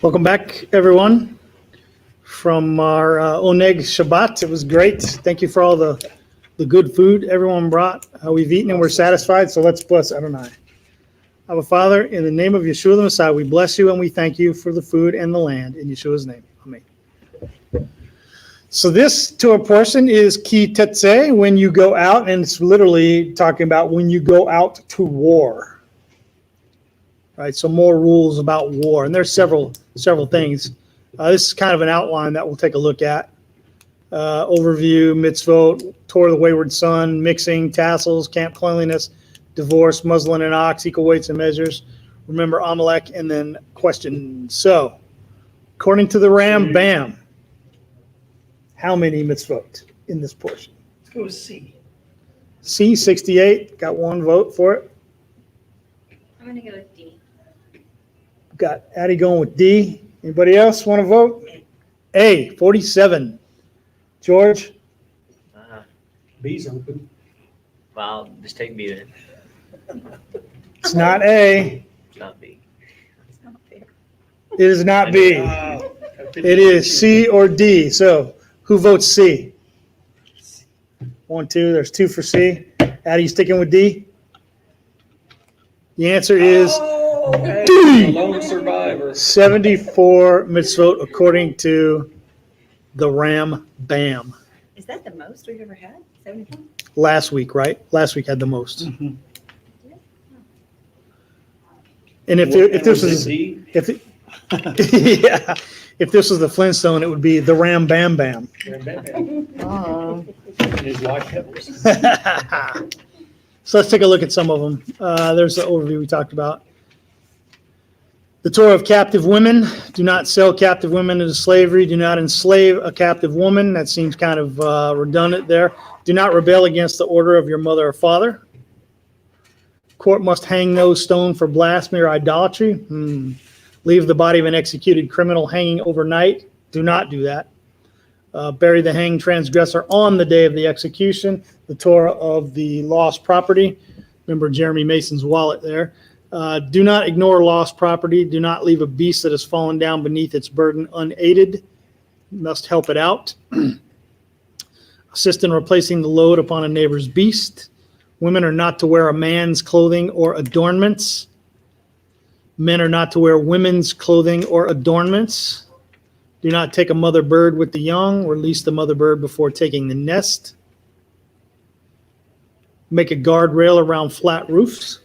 Welcome back, everyone, from our Oneg Shabbat. It was great. Thank you for all the good food everyone brought. We've eaten and we're satisfied, so let's bless Adonai. Our Father, in the name of Yeshua the Messiah, we bless you and we thank you for the food and the land. In Yeshua's name, amen. So this, to a portion, is Ki-Teitzei, when you go out, and it's literally talking about when you go out to war. Right, so more rules about war, and there's several things. This is kind of an outline that we'll take a look at. Overview, mitzvot, Torah, the wayward son, mixing, tassels, camp cleanliness, divorce, muslin and ox, equal weights and measures. Remember Amalek, and then question. So, according to the Rambam, how many mitzvot in this portion? Let's go with C. C, 68. Got one vote for it. I'm going to go with D. Got Addie going with D. Anybody else want to vote? A, 47. George? B's open. Well, just take B then. It's not A. It's not B. It's not fair. It is not B. It is C or D. So who votes C? 1, 2. There's 2 for C. Addie, you sticking with D? The answer is D. Lone survivor. 74 mitzvot according to the Rambam. Is that the most we've ever had? 74? Last week, right? Last week had the most. Mm-hmm. And if this was D? if it, yeah, if this was the Flintstone, it would be the Rambam Bam. And his wife Pebbles. So let's take a look at some of them. There's the overview we talked about. The Torah of captive women. Do not sell captive women into slavery. Do not enslave a captive woman. That seems kind of redundant there. Do not rebel against the order of your mother or father. Court must hang no stone for blasphemy or idolatry. Leave the body of an executed criminal hanging overnight. Do not do that. Bury the hanged transgressor on the day of the execution. The Torah of the lost property. Remember Jeremy Mason's wallet there. Do not ignore lost property. Do not leave a beast that has fallen down beneath its burden unaided. You must help it out. Assist in replacing the load upon a neighbor's beast. Women are not to wear a man's clothing or adornments. Men are not to wear women's clothing or adornments. Do not take a mother bird with the young. Release the mother bird before taking the nest. Make a guardrail around flat roofs.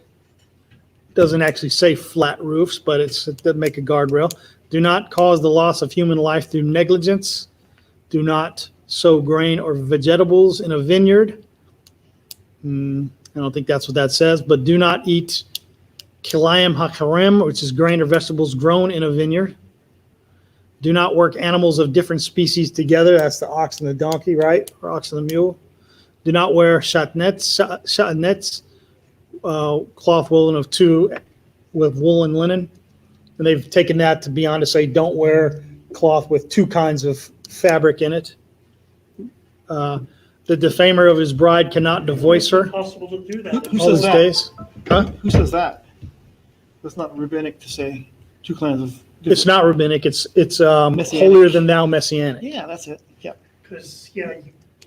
Doesn't actually say flat roofs, but it does make a guardrail. Do not cause the loss of human life through negligence. Do not sow grain or vegetables in a vineyard. I don't think that's what that says, but do not eat kilayim hakarim, which is grain or vegetables grown in a vineyard. Do not work animals of different species together. That's the ox and the donkey, right? Or ox and the mule. Do not wear shatnets, cloth woven of 2 with wool and linen. And they've taken that to be on to say don't wear cloth with 2 kinds of fabric in it. The defamer of his bride cannot divorce her. Impossible to do that. Who All says his that? days. Huh? Who says that? That's not rabbinic to say 2 kinds of. It's not rabbinic. It's Messianic. holier than thou messianic. Yeah, that's it. Yeah. Because,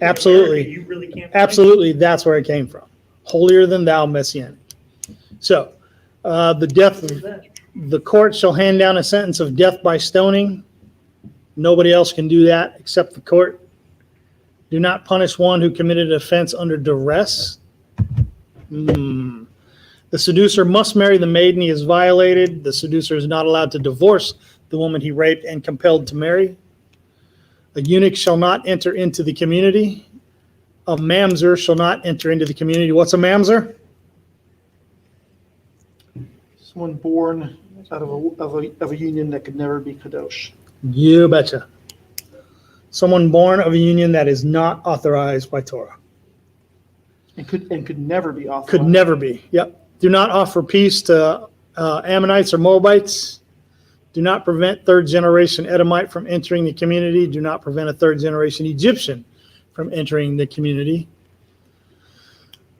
Absolutely. you really can't. Absolutely, that's where it came from. Holier than thou messianic. So, the death of the court shall hand down a sentence of death by stoning. Nobody else can do that except the court. Do not punish one who committed an offense under duress. The seducer must marry the maiden he has violated. The seducer is not allowed to divorce the woman he raped and compelled to marry. A eunuch shall not enter into the community. A mamzer shall not enter into the community. What's a mamzer? Someone born out of a union that could never be kadosh. You betcha. Someone born of a union that is not authorized by Torah. And could never be authorized. Could never be. Yep. Do not offer peace to Ammonites or Moabites. Do not prevent third generation Edomite from entering the community. Do not prevent a third generation Egyptian from entering the community.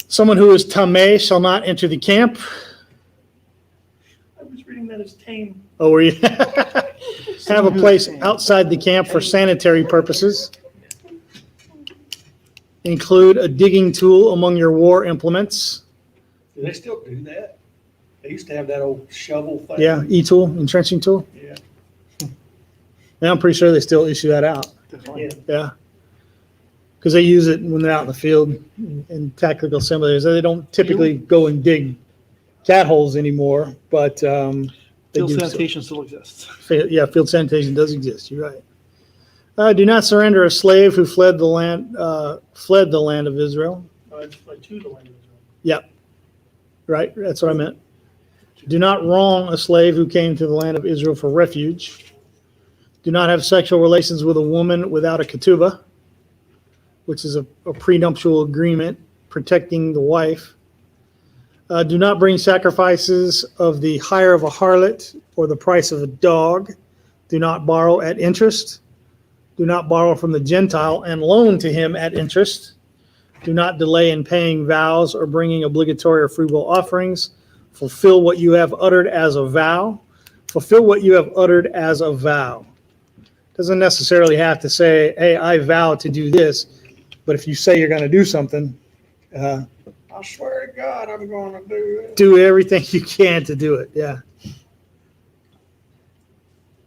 Someone who is tameh shall not enter the camp. reading that as tame. Oh, were you? Have a place outside the camp for sanitary purposes. Include a digging tool among your war implements. Do they still do that? They used to have that old shovel thing. Yeah, E-tool, entrenching tool. Yeah. Yeah, I'm pretty sure they still issue that out. Yeah. Yeah. Because they use it when they're out in the field in tactical simulators. They don't typically go and dig cat holes anymore, but they Field do. sanitation still exists. Yeah, field sanitation does exist. You're right. Do not surrender a slave who fled the land of Israel. It's like to the land of Israel. Yep. Right. That's what I meant. Do not wrong a slave who came to the land of Israel for refuge. Do not have sexual relations with a woman without a ketubah, which is a prenuptial agreement protecting the wife. Do not bring sacrifices of the hire of a harlot or the price of a dog. Do not borrow at interest. Do not borrow from the Gentile and loan to him at interest. Do not delay in paying vows or bringing obligatory or free will offerings. Fulfill what you have uttered as a vow. Fulfill what you have uttered as a vow. Doesn't necessarily have to say, hey, I vow to do this. But if you say you're going to do something, I swear to God, I'm going to do it. do everything you can to do it. Yeah.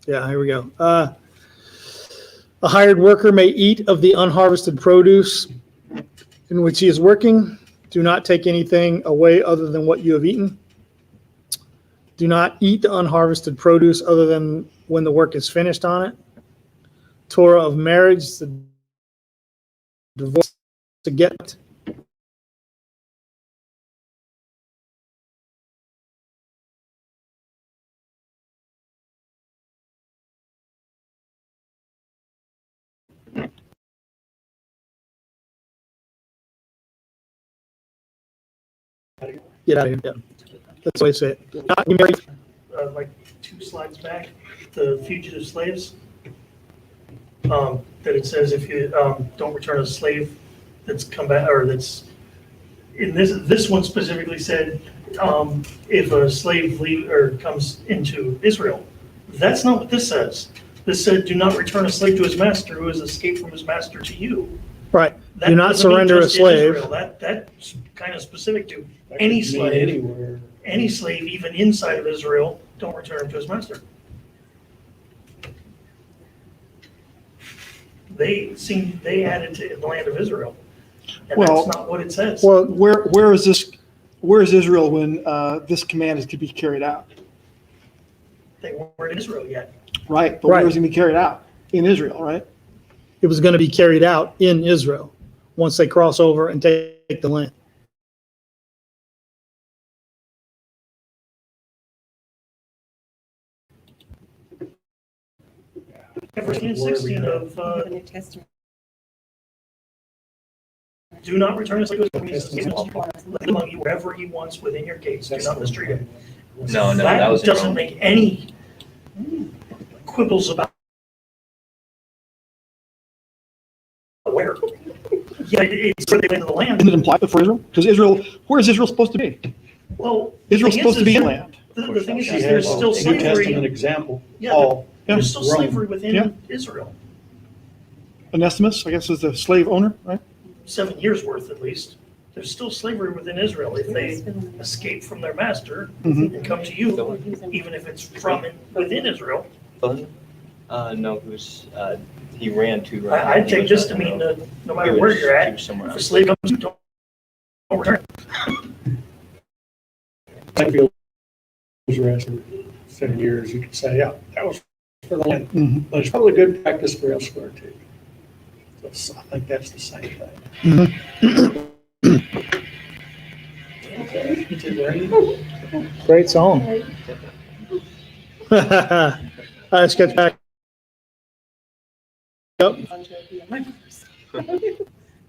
Yeah, here we go. A hired worker may eat of the unharvested produce in which he is working. Do not take anything away other than what you have eaten. Do not eat the unharvested produce other than when the work is finished on it. Torah of marriage, the divorce, to get. Get out of here. Yeah. That's the way to say it. Not be married. Like 2 slides back, the fugitive slaves. That it says if you don't return a slave that's come back, or that's, in this one specifically said, if a slave comes into Israel. That's not what this says. This said, do not return a slave to his master who has escaped from his master to you. Right. That Do not doesn't mean surrender a just in slave. Israel. That's kind of specific to That any could mean slave. Anywhere. Any slave, even inside of Israel, don't return him to his master. They added to the land of Israel. And Well- that's not what it says. Well, Where is Israel when this command is to be carried out? They weren't in Israel yet. Right, but Right. where is it going to be carried out? In Israel, right? it was going to be carried out in Israel once they cross over and take the land. Verse 16 of, The New Testament. do not return a slave to his master. Let him among you wherever he wants within your gates. Do not mistreat him. No, that was doesn't wrong. make any quibbles about where. Yeah, it's where they went to the land. Isn't it implied for Israel? Because Israel, where is Israel supposed to be? Well, Israel's the thing supposed to be is, inland. The thing is, She there's has still a New Testament slavery. example. Yeah, Paul, there's still Rome. slavery within Yeah. Israel. Onesimus, I guess, is the slave owner, right? 7 years worth at least. There's still slavery within Israel if they escape from their master Mhm. and come to you, even if it's from within Israel. No, he was, he ran to. I'd take this to mean that no matter where you're He at, was somewhere if a else. slave comes, to you, don't return. If you was arrested 7 years, you could say, yeah, that was for the land. Mhm. But it's probably good practice for elsewhere too. I think that's the same thing. Okay, is it raining? Great song. Let's get back up.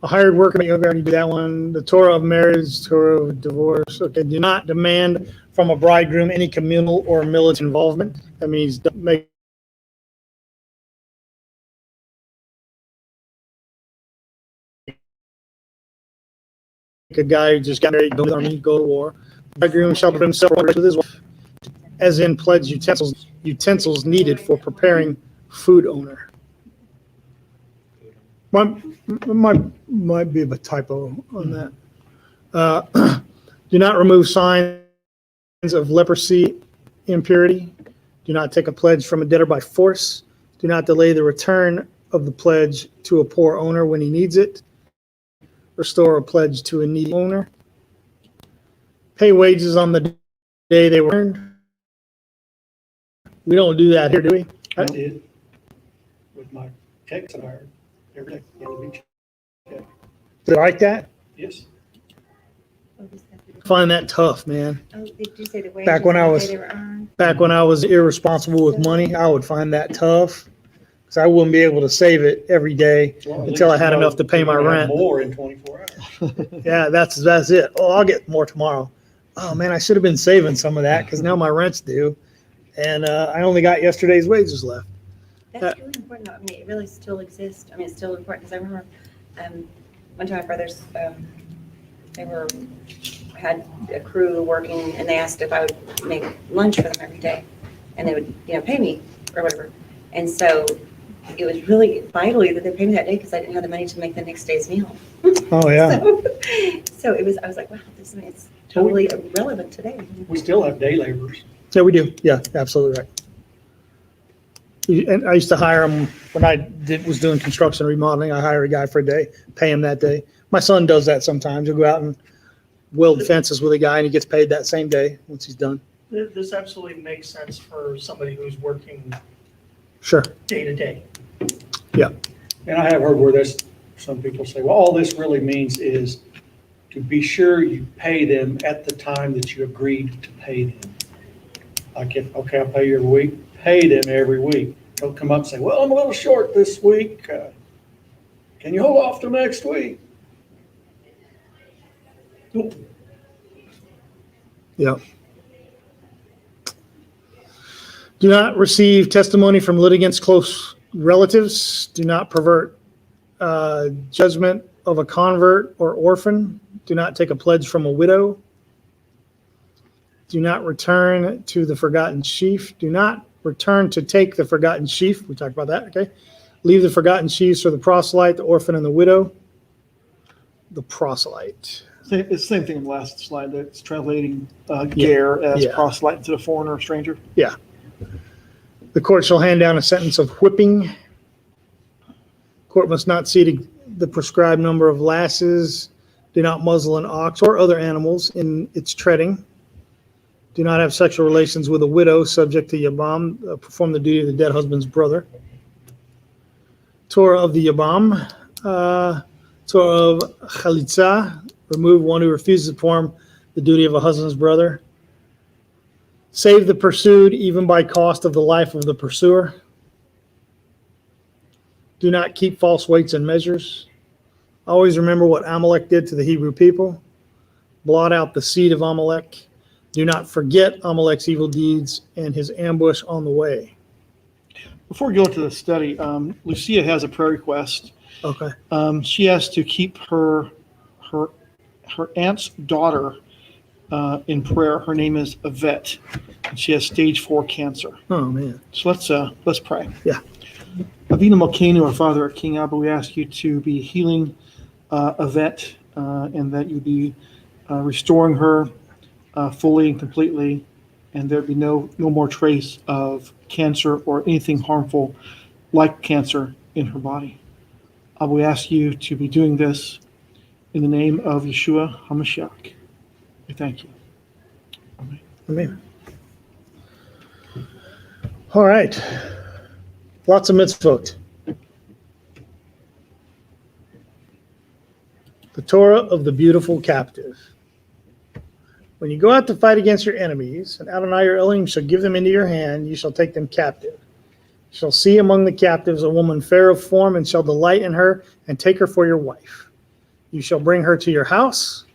A hired worker, you already did that one. The Torah of marriage, Torah of divorce. Okay, do not demand from a bridegroom any communal or military involvement. That means don't make a guy who just got married, go to the army, go to war. Bridegroom shall put himself with his wife. as in pledge utensils needed for preparing food owner. Might be a typo on that. Do not remove signs of leprosy, impurity. Do not take a pledge from a debtor by force. Do not delay the return of the pledge to a poor owner when he needs it. Restore a pledge to a needy owner. Pay wages on the day they were earned. We don't do that here, do we? I did with my checks I hired every day. End of each check. Do you like that? Yes. Find that tough, man. Oh, did you say the wages? Back when I and the was- day they were earned? Back when I was irresponsible with money, I would find that tough because I wouldn't be able to save it every day Well, at until I least had you know enough to pay my you're gonna have rent. More in 24 hours. Yeah, that's it. Oh, I'll get more tomorrow. Oh man, I should have been saving some of that because now my rent's due, and I only got yesterday's wages left. That's really important. Though. I mean, it really still exists. I mean, it's still important because I remember one time my brothers, they had a crew working and they asked if I would make lunch for them every day and they would, pay me or whatever. And so it was really vitally that they paid me that day because I didn't have the money to make the next day's meal. Oh yeah. So I was like, wow, this is totally irrelevant today. We still have day laborers. Yeah, we do. Yeah, absolutely right. And I used to hire him when I was doing construction remodeling. I hire a guy for a day, pay him that day. My son does that sometimes. He'll go out and weld fences with a guy, and he gets paid that same day once he's done. This absolutely makes sense for somebody who's working Sure. day to day. And I have heard where some people say, well, all this really means is to be sure you pay them at the time that you agreed to pay them. Like I'll pay you every week, pay them every week. Don't come up and say, well, I'm a little short this week. Can you hold off till next week? Nope. Yeah. Do not receive testimony from litigants' close relatives. Do not pervert judgment of a convert or orphan. Do not take a pledge from a widow. Do not return to the forgotten sheaf. Do not return to take the forgotten sheaf. We talked about that, okay? Leave the forgotten sheaves for the proselyte, the orphan, and the widow. The proselyte. It's the same thing in the last slide. It's translating ger as Yeah. proselyte instead of foreigner or stranger. The court shall hand down a sentence of whipping. Court must not see the prescribed number of lashes. Do not muzzle an ox or other animals in its treading. Do not have sexual relations with a widow subject to Yabam. Perform the duty of the dead husband's brother. Torah of the Yabam. Torah of Chalitza. Remove one who refuses to perform the duty of a husband's brother. Save the pursued even by cost of the life of the pursuer. Do not keep false weights and measures. Always remember what Amalek did to the Hebrew people. Blot out the seed of Amalek. Do not forget Amalek's evil deeds and his ambush on the way. Before we go into the study, Lucia has a prayer request. Okay. She has to keep her aunt's daughter in prayer. Her name is Yvette, and she has stage 4 cancer. Oh man. So let's pray. Yeah. Avinu Malkeinu, our Father, our King Abba, we ask you to be healing Yvette, and that you be restoring her fully and completely, and there be no more trace of cancer or anything harmful like cancer in her body. We ask you to be doing this in the name of Yeshua HaMashiach. We thank you. Amen. Amen. All right. Lots of mitzvot. The Torah of the beautiful captive. When you go out to fight against your enemies, and Adonai your Elohim shall give them into your hand, you shall take them captive. You shall see among the captives a woman fair of form, and shall delight in her, and take her for your wife. You shall bring her to your house,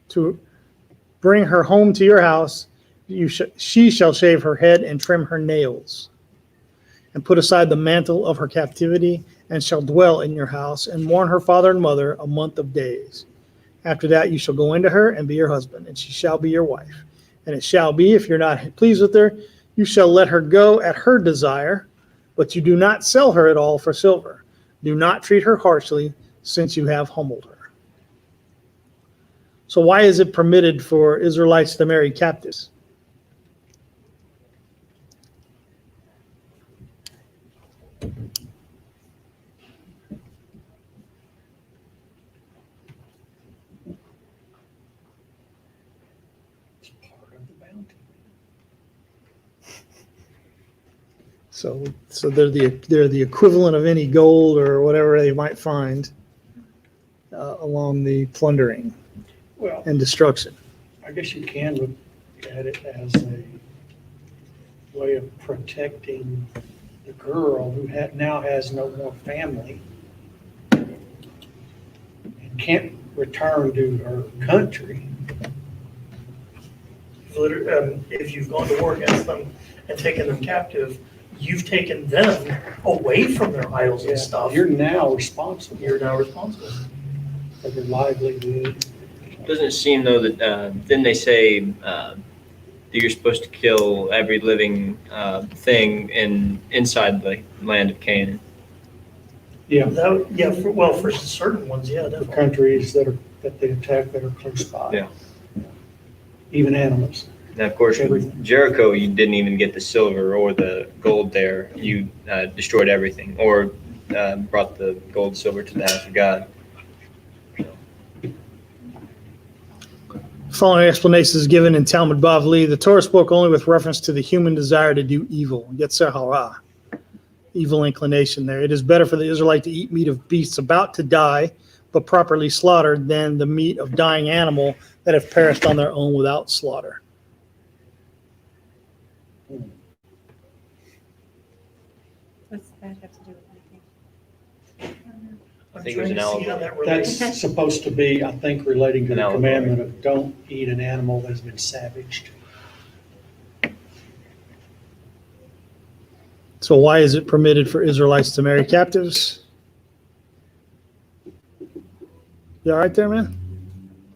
to bring her home to your house. She shall shave her head and trim her nails, and put aside the mantle of her captivity, and shall dwell in your house, and mourn her father and mother a month of days. After that you shall go into her and be your husband, and she shall be your wife. And it shall be, if you're not pleased with her, You shall let her go at her desire, but you do not sell her at all for silver. Do not treat her harshly, since you have humbled her. So why is it permitted for Israelites to marry captives? It's part of the bounty. So they're the equivalent of any gold or whatever they might find along the plundering Well, and destruction. I guess you can look at it as a way of protecting the girl who now has no more family and can't return to her country. If you've gone to war against them and taken them captive, you've taken them away from their idols and stuff. You're now responsible You're now responsible. for their livelihood. Doesn't it seem though that didn't they say that you're supposed to kill every living thing inside the land of Canaan? Yeah, For certain ones, yeah, the definitely. countries that they attack that are close by. Yeah. Even animals. Now, of course, Everything. with Jericho, you didn't even get the silver or the gold there. You destroyed everything, or brought the gold and silver to the house of God. Following explanation is given in Talmud Bavli. The Torah spoke only with reference to the human desire to do evil, Yetzer hara, evil inclination there. It is better for the Israelite to eat meat of beasts about to die, but properly slaughtered, than the meat of dying animal that have perished on their own without slaughter. What's that have to do with anything? I'm think it was trying an to see how that relates. That's supposed to be, I think, relating to An the allegory. commandment of don't eat an animal that has been savaged. So why is it permitted for Israelites to marry captives? You all right there, man?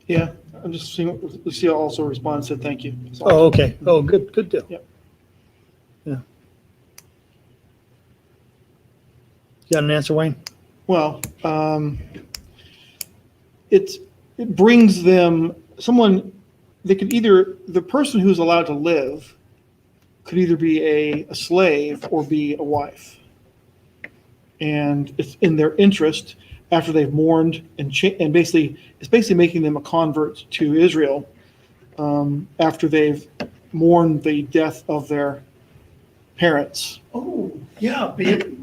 Yeah, I'm just seeing what Lucia also responded and said thank you. That's all. Oh, okay. Oh, good deal. Yep. Yeah. You got an answer, Wayne? Well, it brings them someone. They could either the person who's allowed to live could either be a slave or be a wife, and it's in their interest after they've mourned and basically it's basically making them a convert to Israel after they've mourned the death of their parents. Oh, yeah,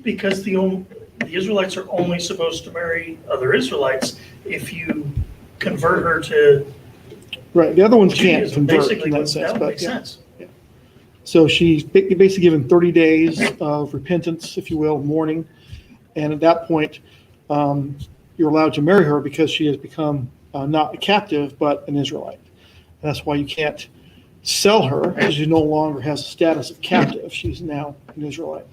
because the Israelites are only supposed to marry other Israelites if you convert her to Right. The other ones can't Judaism. convert Basically, in that that sense, would but make yeah. sense. So she's basically given 30 days of repentance, if you will, mourning. And at that point, you're allowed to marry her because she has become not a captive, but an Israelite. And that's why you can't sell her, because she no longer has the status of captive. She's now an Israelite.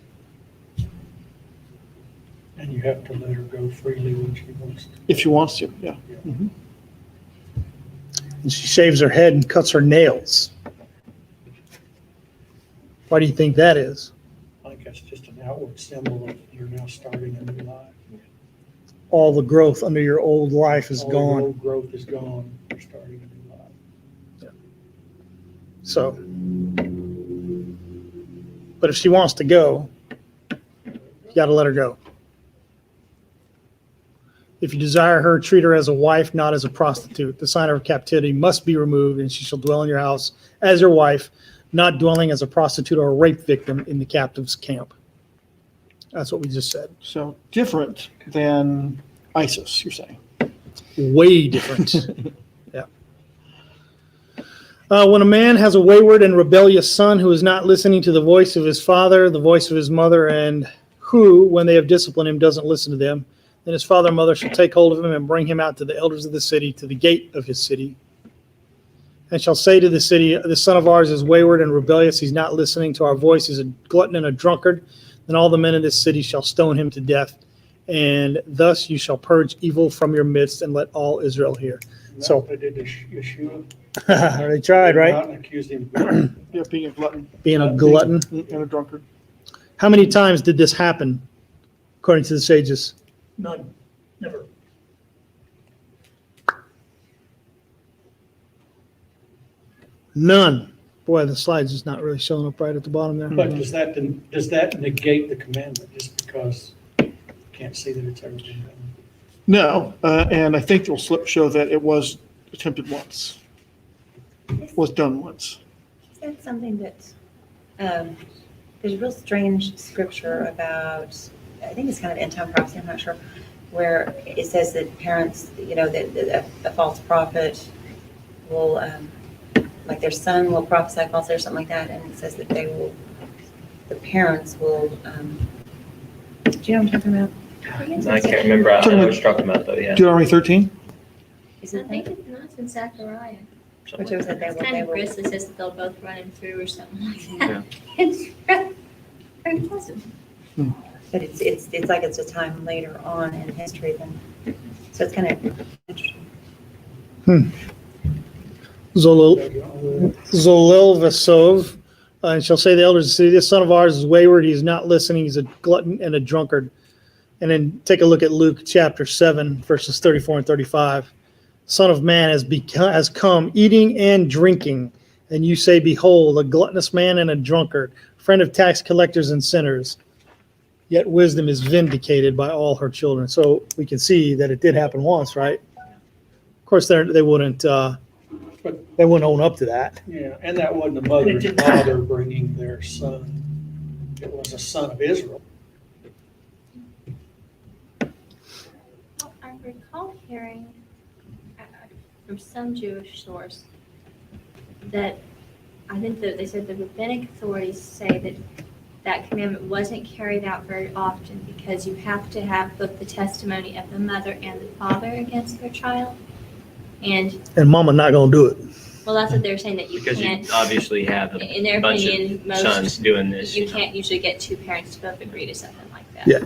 And you have to let her go freely when she wants to. If she wants to, yeah. Mhm. And she shaves her head and cuts her nails. Why do you think that is? I think that's just an outward symbol of you're now starting a new life. All the growth under your old life is All the gone. old growth is gone. You're starting a new life. So, but if she wants to go, you got to let her go. If you desire her, treat her as a wife, not as a prostitute. The sign of her captivity must be removed, and she shall dwell in your house as your wife, not dwelling as a prostitute or a rape victim in the captive's camp. That's what we just said. So different than ISIS, you're saying. Way different. Yeah. When a man has a wayward and rebellious son who is not listening to the voice of his father, the voice of his mother, and who, when they have disciplined him, doesn't listen to them, then his father and mother shall take hold of him and bring him out to the elders of the city, to the gate of his city, and shall say to the city, this son of ours is wayward and rebellious. He's not listening to our voice. He's a glutton and a drunkard. Then all the men in this city shall stone him to death. And thus you shall purge evil from your midst and let all Israel hear. Is that So- what they did to Yeshua? They tried, right? Out and accused him of glutton. Yeah, being a glutton Being a glutton. and a drunkard. How many times did this happen, according to the sages? None, never. None. Boy, the slide's just not really showing up right at the bottom there. But does that negate the commandment just because you can't see that it's ever been done? No, and I think the slip show that it was attempted once, was done once. Is that something that, there's a real strange scripture about, I think it's kind of end time prophecy, I'm not sure, where it says that parents, that a false prophet will, like their son will prophesy falsely or something like that, and it says that the parents will, do you know what I'm talking about? I can't remember. I know what you're talking about though. Yeah. Deuteronomy 13? Is I it think it's in Zechariah. Which was that It's they kind of will, grisly, says that they'll both run him through or something like that. Yeah. It's very pleasant. but it's like it's a time later on in history than, so it's kind of interesting. Zolel Vasov, and shall say the elders of the city, this son of ours is wayward, he is not listening, he's a glutton and a drunkard. And then take a look at Luke chapter 7, verses 34 and 35. Son of man has come eating and drinking, and you say, behold, a gluttonous man and a drunkard, friend of tax collectors and sinners. Yet wisdom is vindicated by all her children. So we can see that it did happen once, right? Of course, they wouldn't own up to that. Yeah, and that wasn't a mother and father bringing their son. It was a son of Israel. Well, I recall hearing from some Jewish source that I think that they said the rabbinic authorities say that that commandment wasn't carried out very often because you have to have both the testimony of the mother and the father against their child. And, Mama not going to do it. well, that's what they're saying, that you Because you can't, obviously have in a their bunch opinion, of most, sons doing this. you know. can't usually get two parents to both agree to something like that. Yeah.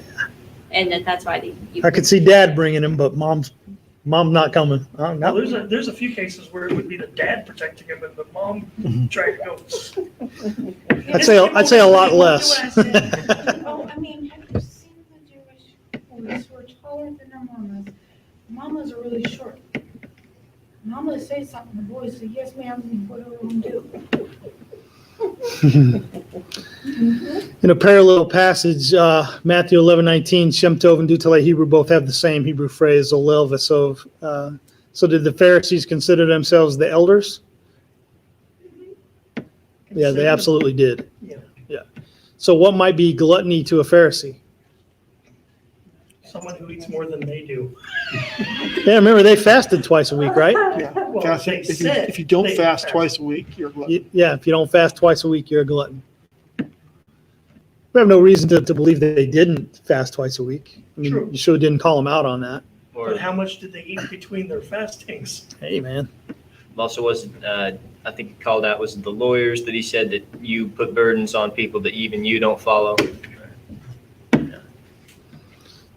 And that's why you. I could see Dad bringing him, but Mom's not coming. Well, No. there's a few cases where it would be the dad protecting him and the mom trying to go. I'd say a lot less. Oh, I mean, have you seen the Jewish boys who are taller than their mamas? Mamas are really short. Mama say something, the boys say, yes, ma'am, and whatever we do. In a parallel passage, Matthew 11:19, Shem Tov and Deutele Hebrew both have the same Hebrew phrase, Zolel Vasov. So did the Pharisees consider themselves the elders? Yeah, they absolutely did. Yeah. Yeah. So what might be gluttony to a Pharisee? Someone who eats more than they do. Yeah, remember they fasted twice a week, right? Yeah. Well, Fasting, they if said you don't they fast fast. twice a week, you're a glutton. Yeah, if you don't fast twice a week, you're a glutton. We have no reason to believe that they didn't fast twice a week. I mean, True. you sure didn't call them out on that. Or But how much did they eat between their fastings? Hey, man. also was, I think he called out, was it the lawyers that he said that you put burdens on people that even you don't follow?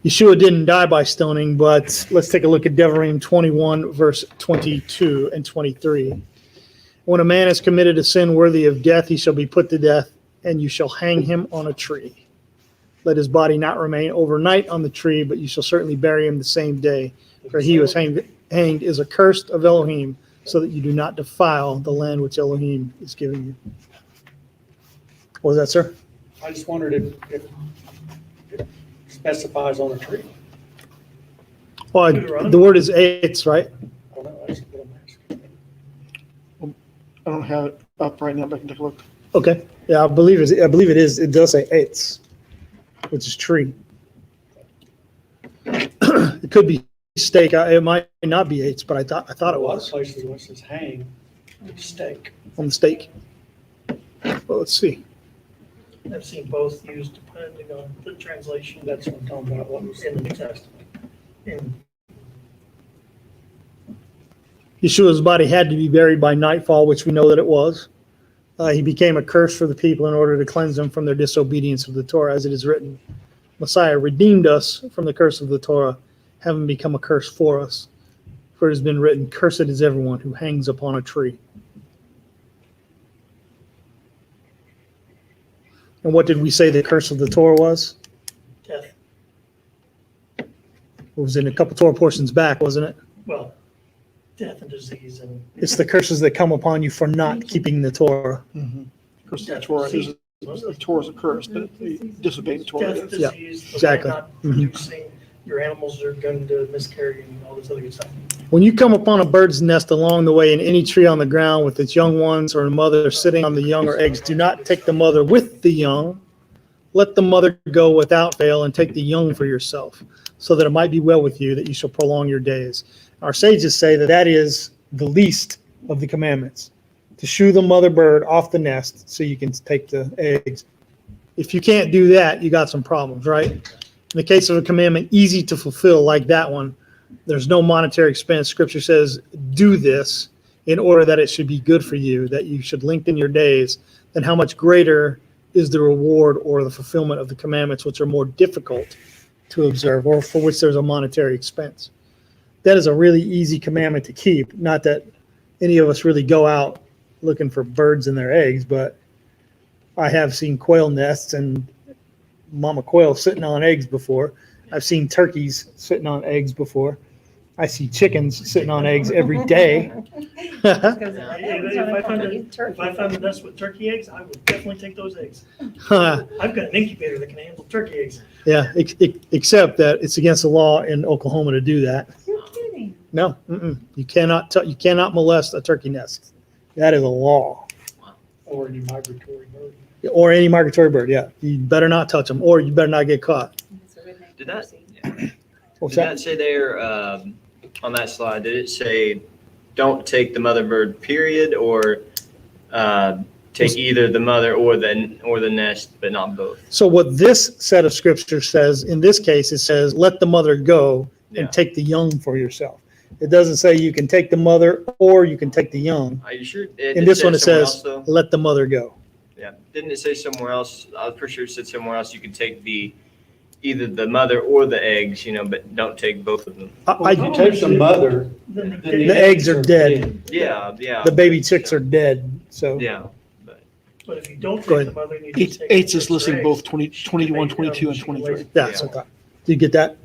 Yeshua didn't die by stoning, but let's take a look at Devarim 21, verse 22 and 23. When a man has committed a sin worthy of death, he shall be put to death, and you shall hang him on a tree. Let his body not remain overnight on the tree, but you shall certainly bury him the same day. For he who is hanged is accursed of Elohim, so that you do not defile the land which Elohim is giving you. What was that, sir? I just wondered if it specifies on a tree. Well, the word is eitz, right? I don't know, that's what I'm asking. I don't have it up right now, but I can take a look. Okay. Yeah, I believe it is. It does say eitz, which is tree. It could be stake. It might not be eitz, but I thought it A lot of was places where it says hang, it's stake. on the stake. Well, let's see. I've seen both used depending on the translation That's what I'm talking about, what was in the New Testament. And Yeshua's body had to be buried by nightfall, which we know that it was. He became a curse for the people in order to cleanse them from their disobedience of the Torah, as it is written. Messiah redeemed us from the curse of the Torah, having become a curse for us. For it has been written, cursed is everyone who hangs upon a tree. And what did we say the curse of the Torah was? Death. It was in a couple Torah portions back, wasn't it? Well, death and disease and. It's the curses that come upon you for not keeping the Torah. Of course, the Torah is the Torah is a curse, but disobeying the Torah Death, is. Yeah, disease, the exactly. land not Mhm. producing, your animals are going to miscarry and all this other good stuff. When you come upon a bird's nest along the way in any tree on the ground with its young ones or a mother sitting on the young or eggs, do not take the mother with the young. Let the mother go without fail and take the young for yourself, so that it might be well with you, that you shall prolong your days. Our sages say that that is the least of the commandments, to shoo the mother bird off the nest so you can take the eggs. If you can't do that, you got some problems, right? In the case of a commandment easy to fulfill like that one, there's no monetary expense. Scripture says, do this in order that it should be good for you, that you should lengthen your days. Then how much greater is the reward or the fulfillment of the commandments, which are more difficult to observe or for which there's a monetary expense. That is a really easy commandment to keep. Not that any of us really go out looking for birds and their eggs, but I have seen quail nests and mama quail sitting on eggs before. I've seen turkeys sitting on eggs before. I see chickens sitting on eggs every day. If I found a nest with turkey eggs, I would definitely take those eggs. I've got an incubator that can handle turkey eggs. Yeah, except that it's against the law in Oklahoma to do that. You're kidding. No, you cannot molest a turkey nest. That is a law. Or any migratory bird. Or any migratory bird, yeah. You better not touch them, or you better not get caught. Did that, What's did that? that say there, on that slide, did it say, don't take the mother bird, period, or take either the mother or the nest, but not both? So what this set of scripture says, in this case, it says, let the mother go Yeah. and take the young for yourself. It doesn't say you can take the mother or you can take the young. Are you sure? In this one, it somewhere says, else, though? let the mother go. Yeah, didn't it say somewhere else? I was pretty sure it said somewhere else you could take either the mother or the eggs, but don't take both of them. If you take the mother, then The eggs are dead. Yeah, The baby chicks are dead, so. Yeah, But if you don't Go take the ahead. mother, you just take. Eights the is listing eggs. both 21, 22, and 23. Yeah, so do you get that?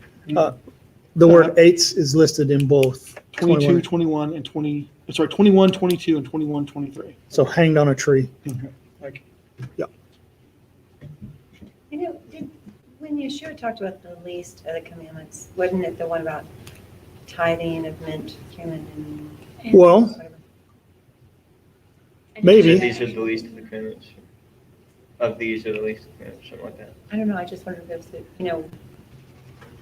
The word eights is listed in both. 22, 21, and 20, sorry, 21, 22, and 21, 23. So hanged on a tree. When Yeshua talked about the least of the commandments, wasn't it the one about tithing of mint, cumin, and Well, whatever? Maybe. these are the least of the commandments. Of these are the least of the commandments, something like that. I don't know, I just wondered if it was,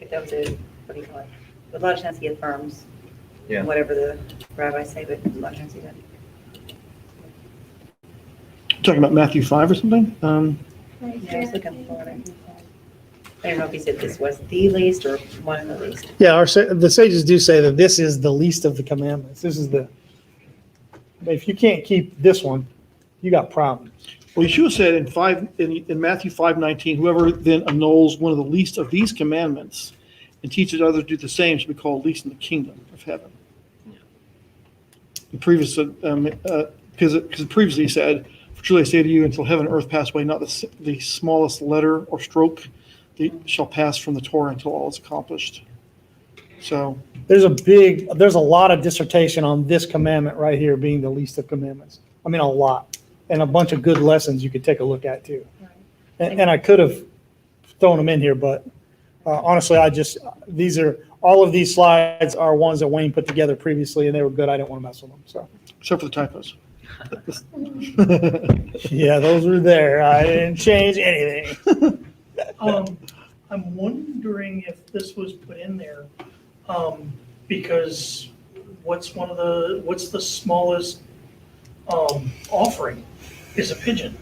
if that was a, what do you call it? A lot of times he affirms Yeah. whatever the rabbis say, but a lot of times he doesn't. Talking about Matthew 5 or something? Yeah, I was looking for it. I don't know if he said this was the least or one of the least. Yeah, the sages do say that this is the least of the commandments. This is but if you can't keep this one, you got problems. Well, Yeshua said in Matthew 5:19, whoever then annuls one of the least of these commandments and teaches others to do the same shall be called least in the kingdom of heaven. And previously he said, for truly I say to you, until heaven and earth pass away, not the smallest letter or stroke shall pass from the Torah until all is accomplished. So There's a lot of dissertation on this commandment right here being the least of commandments. I mean, a lot. And a bunch of good lessons you could take a look at too. And I could have thrown them in here, but honestly, all of these slides are ones that Wayne put together previously and they were good. I didn't want to mess with them, so. except for the typos. Yeah, those were there. I didn't change anything. I'm wondering if this was put in there, because what's the smallest, offering is a pigeon.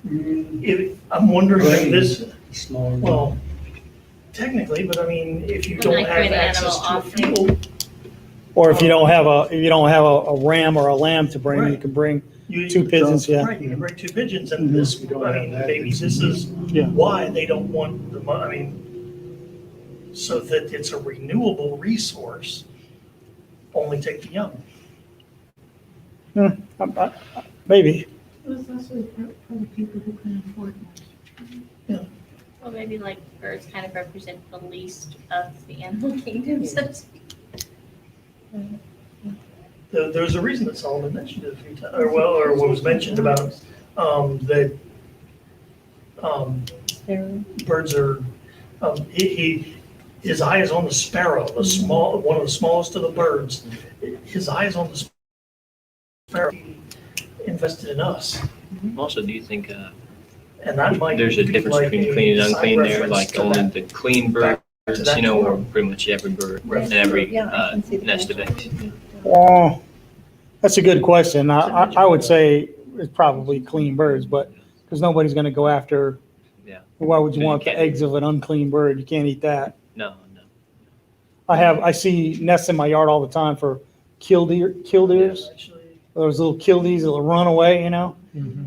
I'm wondering if this, Smaller. well, technically, but I mean, if you Well, don't like for have an access animal to a offering. field, Or if you don't have a ram or a lamb to bring, you Right. can bring you. two pigeons, yeah. Right, you can bring two pigeons, and Mhm. this, We don't I have mean, that. maybe this is Yeah. why they don't want so that it's a renewable resource, only take the young. Maybe. It was also for the people who can afford more. Well, maybe like birds kind of represent the least of the animal kingdom, so to speak. There's a reason that Solomon mentioned it a few times, or what was mentioned about, that, birds are, his eye is on the sparrow, one of the smallest of the birds. His eye is on the sparrow. He invested in us, Also, do you think and that might there's a be difference like between clean and side unclean there, reference like to only that. the clean birds, that you know, or Torah. pretty much every bird Right. and every Yeah, I can see the nest of eggs? Well, that's a good question. I would say it's probably clean birds, but because nobody's going to go after. Yeah. Why would you You want the can't. eggs of an unclean bird? You can't eat that. No. I see nests in my yard all the time for killdeers. Actually, Those little kildees that'll run away, you know.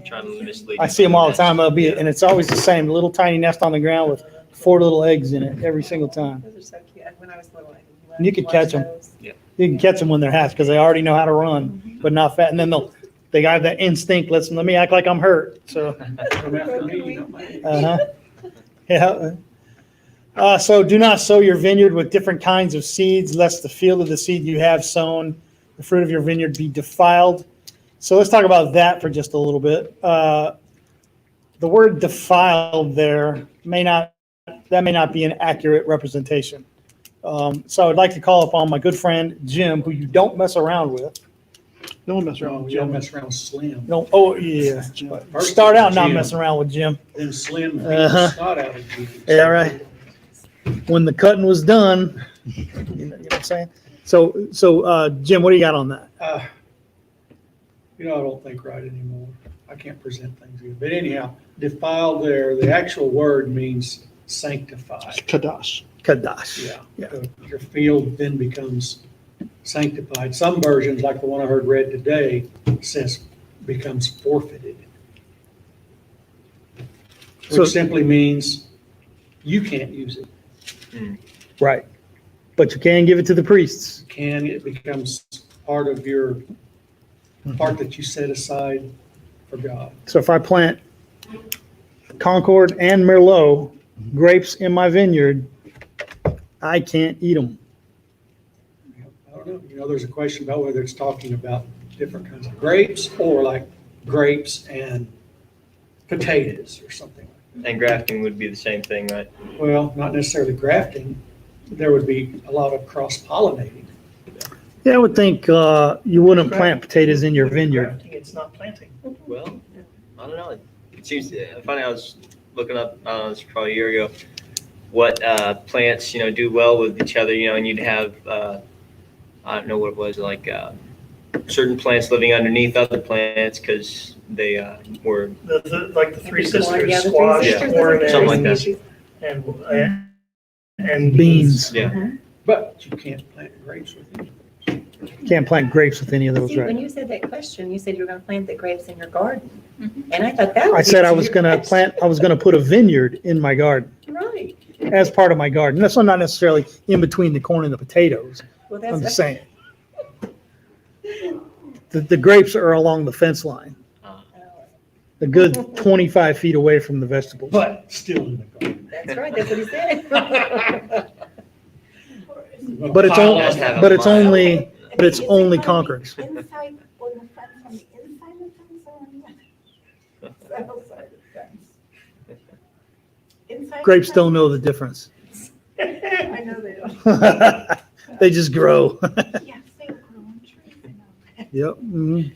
Trying to mislead. I see them all the time. And it's always the same little tiny nest on the ground with 4 little eggs in it every single time. Those are so cute. When I was little, I And you could loved catch 'em. those. You can catch them when they're hatched because they already know how to run, but not fat. And then they got that instinct. Let me act like I'm hurt. So, Come after me, not my- yeah. So do not sow your vineyard with different kinds of seeds, lest the field of the seed you have sown, the fruit of your vineyard be defiled. So let's talk about that for just a little bit. The word defiled there may not be an accurate representation. So I'd like to call upon my good friend Jim, who you don't mess around with. Don't mess around No, with you don't Jim. mess around with Slim. No, oh yeah. First Start out not Jim, messing around with Jim. Then Slim beat Uh-huh. the snot out of you. Yeah, right. When the cutting was done, you know what I'm saying? So Jim, what do you got on that? I don't think right anymore. I can't present things good. But anyhow, defiled there, the actual word means sanctified. Kadash. Kadash. Yeah. Your field then becomes sanctified. Some versions, like the one I heard read today, says becomes forfeited. So- Which simply means you can't use it. Right. But you can give it to the priests. It becomes part of your, part that you set aside for God. So if I plant Concord and Merlot grapes in my vineyard, I can't eat them. I don't know. There's a question about whether it's talking about different kinds of grapes or like grapes and potatoes or something. And grafting would be the same thing, right? Well, not necessarily grafting. There would be a lot of cross-pollinating. Yeah, I would think you wouldn't plant potatoes in your vineyard. Grafting, it's not planting. Well, I don't know. It seems funny. I was looking up, I don't know, it's probably a year ago, what plants, do well with each other, and you'd have, I don't know what it was, like certain plants living underneath other plants because they were, Like the Three Sisters, Yeah, the Three squash, Sisters, corn, those are Something very like that. species. and Beans. yeah. But you can't plant grapes with it. Can't plant grapes with any of those, See, when right? you said that question, you said you were going to plant the grapes in your garden. Mhm. And I thought that was. I said I was going to put a vineyard in my garden Right. as part of my garden. That's not necessarily in between the corn and the potatoes. Well, I'm that's, just saying. The grapes are along the fence line, a good 25 feet away from the vegetables. But still in the garden. that's right, that's what he said. But it's Pile only, up. have a but it's mile. only, but it's Is it only gonna be Concords. Inside on the fence, on the inside of the fence or on the outside of the fence? Inside the Grapes fence? don't know the difference. I know they don't. They just grow. Yes, they grow on trees, I know. Yep. Mhm.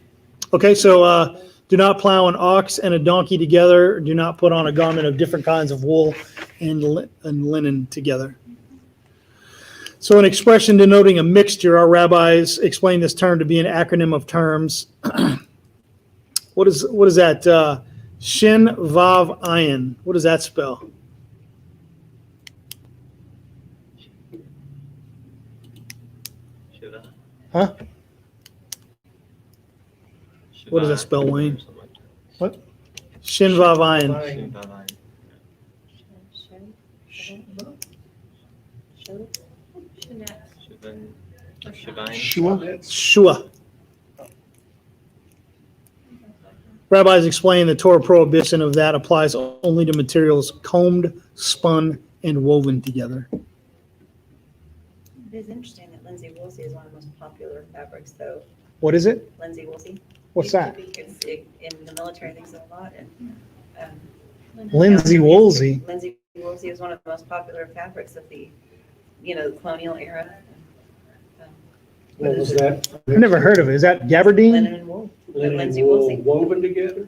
Okay, so do not plow an ox and a donkey together. Do not put on a garment of different kinds of wool and linen together. So an expression denoting a mixture, our rabbis explain this term to be an acronym of terms. What is that? Shin Vav Ayin. What does that spell? Shiva. Huh? What does that Shiva. spell, Wayne? Something like that. Shin Vav Ayin. Shiva. Shouldn't. Shebang. Shua? Shua. Rabbis explain the Torah prohibition of that applies only to materials combed, spun, and woven together. It is interesting that linsey woolsey is one of the most popular fabrics, though. What is it? Linsey woolsey. What's that? In the military, things a lot, and Linsey woolsey. linsey woolsey is one of the most popular fabrics of the, the colonial era. What was that? I've never heard of it. Is that Linen gabardine? and wool. Linen and Linsey wool woolsey. woven together?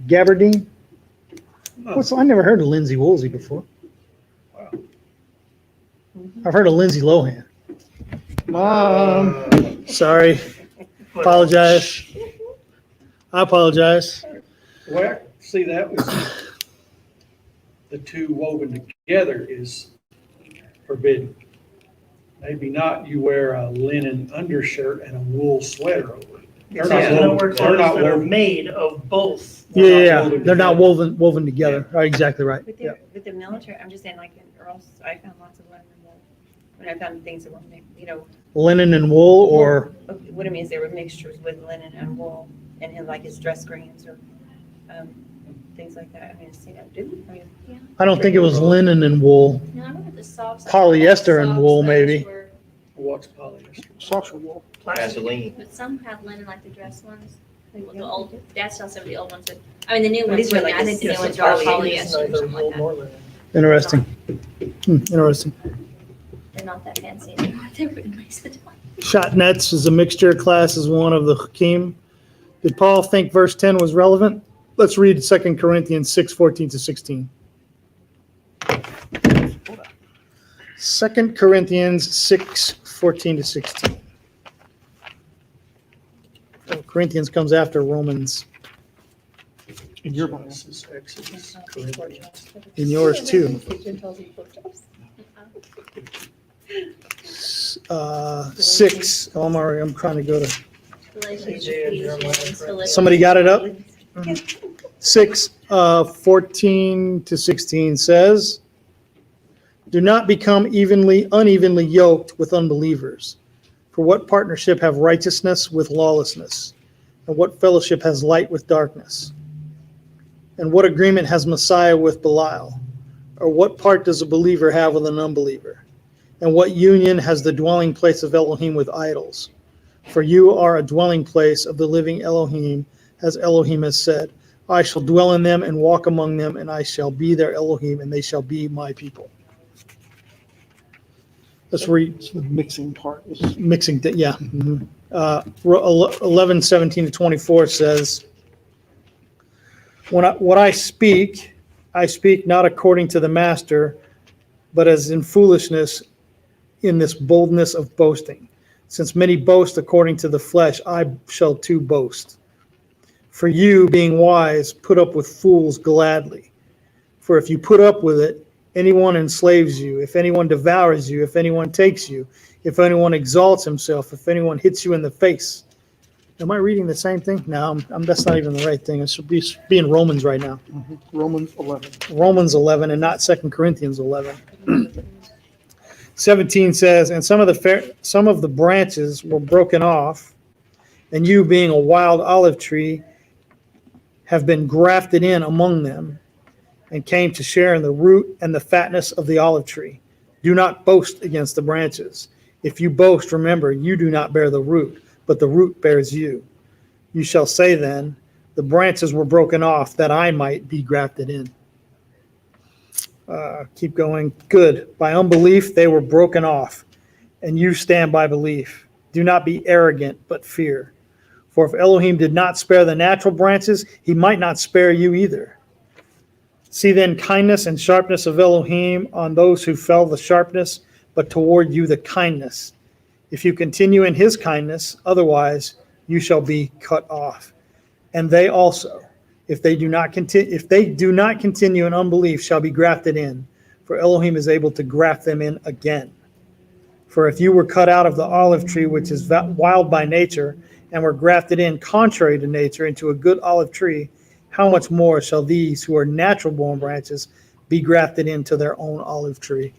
Gabardine? Oh, I never heard of Linsey woolsey before. wow. I've heard of Lindsay Lohan. Mom. Sorry. But- Apologize. I apologize. The way I see that was the two woven together is forbidden. Maybe not you wear a linen undershirt and a wool sweater over it. They're It's not also gonna woven- wear they're clothes not that are woven- made of both. Yeah, they're not woven together. Right, exactly right. Yeah. With the military, I'm just saying, like, or else I found lots of linen and wool. When I found things that were, Linen and wool, or what it means, there were mixtures with linen and wool, and like his dress greens or things like that. I mean, see that, didn't I? I don't think it was linen and wool. No, I remember the socks. Polyester and Socks, wool, those maybe. were- What's polyester? Socks or wool. Vaseline. But some have linen, like the dress ones. Like the old, that's how some of the old ones. I mean, the new Well, ones. these were were- like I think the new this- ones are all this polyester It's or neither something wool like that. nor linen. Interesting. Interesting. They're not that fancy anymore. They're really nice. Shot nets is a mixture class is one of the Hakim. Did Paul think verse 10 was relevant? Let's read 2 Corinthians 6:14-16. 2 Corinthians 6:14-16. Oh, Corinthians comes after Romans. In your Bible. Genesis, Exodus, Corinthians. In yours too. 6. Oh, I'm trying to go to. Galatians, Isaiah, Jeremiah, Ephesians, Philippians. Somebody got it up? 6, 14-16 says, do not become unevenly yoked with unbelievers. For what partnership have righteousness with lawlessness? And what fellowship has light with darkness? And what agreement has Messiah with Belial? Or what part does a believer have with an unbeliever? And what union has the dwelling place of Elohim with idols? For you are a dwelling place of the living Elohim, as Elohim has said, I shall dwell in them and walk among them, and I shall be their Elohim, and they shall be my people. Let's read So the mixing part is mixing, 11:17-24 says, what I speak not according to the master, but as in foolishness, in this boldness of boasting. Since many boast according to the flesh, I shall too boast. For you, being wise, put up with fools gladly. For if you put up with it, anyone enslaves you, if anyone devours you, if anyone takes you, if anyone exalts himself, if anyone hits you in the face. Am I reading the same thing? No, that's not even the right thing. It should be in Romans right now. Romans 11. Romans 11 and not 2 Corinthians 11. 17 says, and some of the branches were broken off, and you, being a wild olive tree, have been grafted in among them, and came to share in the root and the fatness of the olive tree. Do not boast against the branches. If you boast, remember, you do not bear the root, but the root bears you. You shall say then, the branches were broken off, that I might be grafted in. Keep going. Good. By unbelief they were broken off, and you stand by belief. Do not be arrogant, but fear. For if Elohim did not spare the natural branches, he might not spare you either. See then kindness and sharpness of Elohim on those who fell the sharpness, but toward you the kindness. If you continue in his kindness, otherwise you shall be cut off. And they also, if they do not continue in unbelief, shall be grafted in, for Elohim is able to graft them in again. For if you were cut out of the olive tree, which is wild by nature, and were grafted in contrary to nature into a good olive tree, how much more shall these who are natural born branches be grafted into their own olive tree?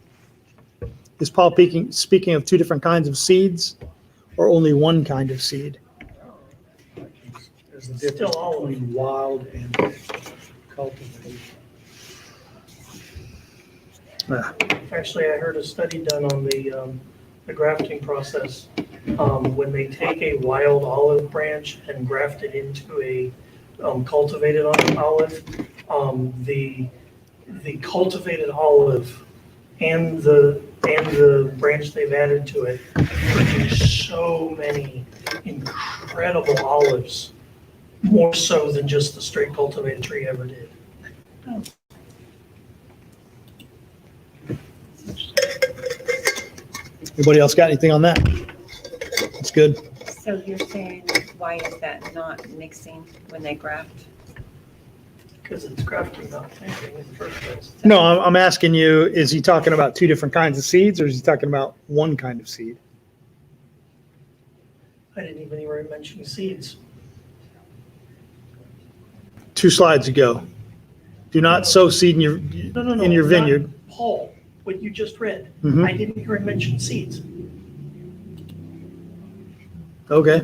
Is Paul speaking of two different kinds of seeds? or only one kind of seed? There's a difference Still olive. between wild and cultivated. Actually, I heard a study done on the grafting process. When they take a wild olive branch and graft it into a cultivated olive, the cultivated olive and the branch they've added to it produce so many incredible olives, more so than just the straight cultivated tree ever did. Anybody else got anything on that? That's good. So you're saying, why is that not mixing when they graft? Because it's grafting, not planting in the first place. No, I'm asking you, is he talking about two different kinds of seeds or is he talking about one kind of seed? I didn't even hear mention seeds. 2 slides ago. Do not sow seed in your No, in your not vineyard. Paul, what you just read, Mhm. I didn't hear him mention seeds. Okay.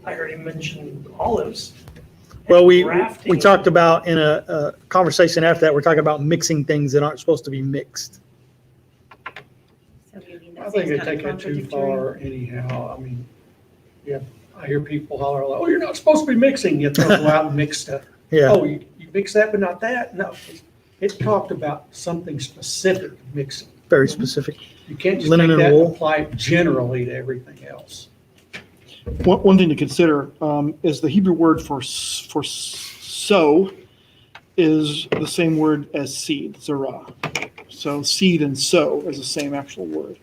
I heard him mention olives. and Well, we grafting. talked about in a conversation after that, we're talking about mixing things that aren't supposed to be mixed. So you mean I that think seems they kind take of it too contradictory? far anyhow. I mean, yeah, I hear people holler like, oh, you're not supposed to be mixing, yet they'll go out and mix stuff. Yeah. Oh, you mix that but not that? No, it talked about something specific mixing. Very specific. You can't just Linen take and that wool. and apply it generally to everything else. One thing to consider is the Hebrew word for sow is the same word as seed, zerah. So seed and sow is the same actual word.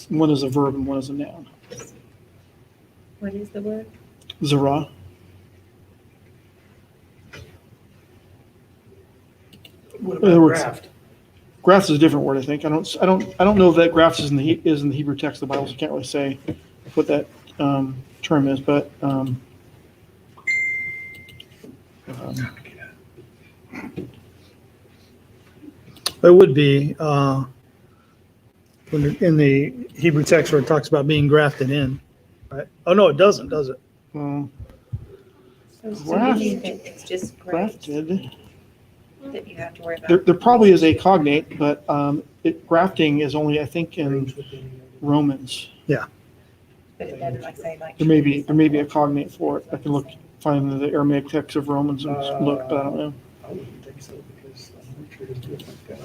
One is a verb and one is a noun. What is the word? Zerah. What In other about words, graft? Graft is a different word, I think. I don't know that graft is in the Hebrew text of the Bible, so I can't really say what that term is, but It would be in the Hebrew text where it talks about being grafted in, right? Oh, no, it doesn't, does it? well, So you Graft- think that it's just graft grafted. that you have to worry There about? probably is a cognate, but grafting is only, I think, in Romans. But it doesn't like say like. There may be a cognate for it. I can find the Aramaic text of Romans and look, but I don't know. I wouldn't think so because I'm not sure it's different.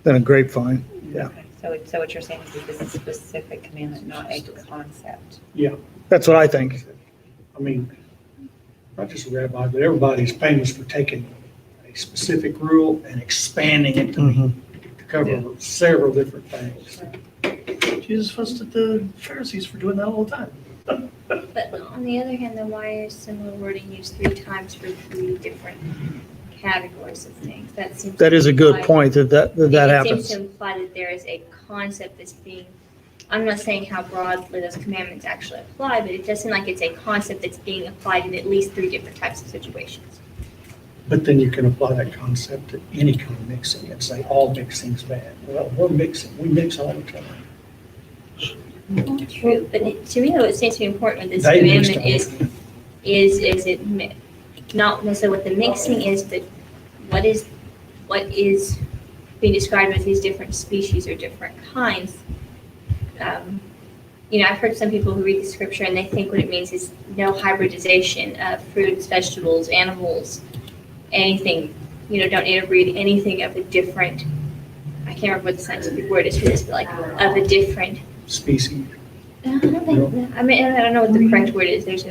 Then a grapevine. Yeah. Okay, so what you're saying is that this is a specific commandment, not a concept. That's what I think. I mean, not just a rabbi, but everybody's famous for taking a specific rule and expanding it to cover several different things. Jesus fussed at the Pharisees for doing that all the time. But on the other hand, then why is similar wording used 3 times for 3 different categories of things? That is a good point that It seems happens. to imply that there is a concept that's being, I'm not saying how broadly those commandments actually apply, but it does seem like it's a concept that's being applied in at least 3 different types of situations. But then you can apply that concept to any kind of mixing and say all mixing's bad. Well, we mix all the time. True, but to me, what seems to be important with this They mixed commandment all the time. is it not necessarily what the mixing is, but what is being described with these different species or different kinds. I've heard some people who read the scripture and they think what it means is no hybridization of fruits, vegetables, animals, anything. Don't interbreed anything of a different. I can't remember what the scientific word is for this, but like of a different. Species. I don't think. I mean, I don't know what the correct word is. There's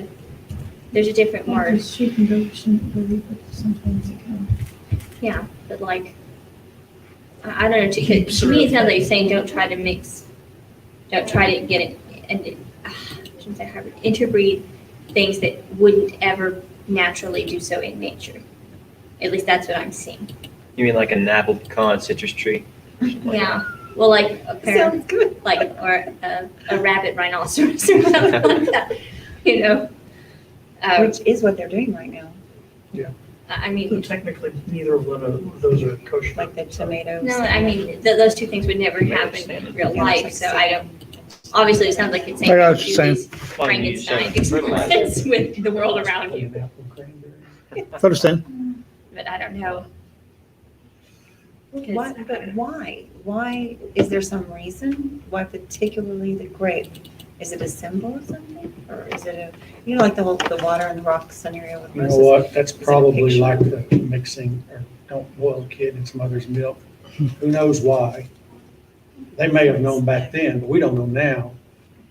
a different word. Sheep and goats shouldn't believe, but sometimes it can. Yeah, but like, I don't know. To me, it sounds like you're saying don't try to mix, don't try to get it, and I shouldn't say hybrid, interbreed things that wouldn't ever naturally do so in nature. At least that's what I'm seeing. You mean like an apple pecan citrus tree? Yeah. Well, like a pair, Sounds good. like or a rabbit rhinoceros or something like that. Which is what they're doing right now, I So mean, technically, neither of those are kosher. like the tomatoes. no, I mean those two things would never happen in real life. So I don't. Obviously, it sounds like it's I saying got don't what do you're saying. these Why don't you use Frankenstein experiments with the world around you. Apple cranberry. I understand. But I don't know. Why, but why? Why, is there some reason? Why particularly the grape? Is it a symbol of something? Or is it a, like the water and the rock scenario with You know Moses? what, that's Is it a probably picture? like the mixing, or don't boil a kid in its mother's milk. Who knows why? They may have known back then, but we don't know now.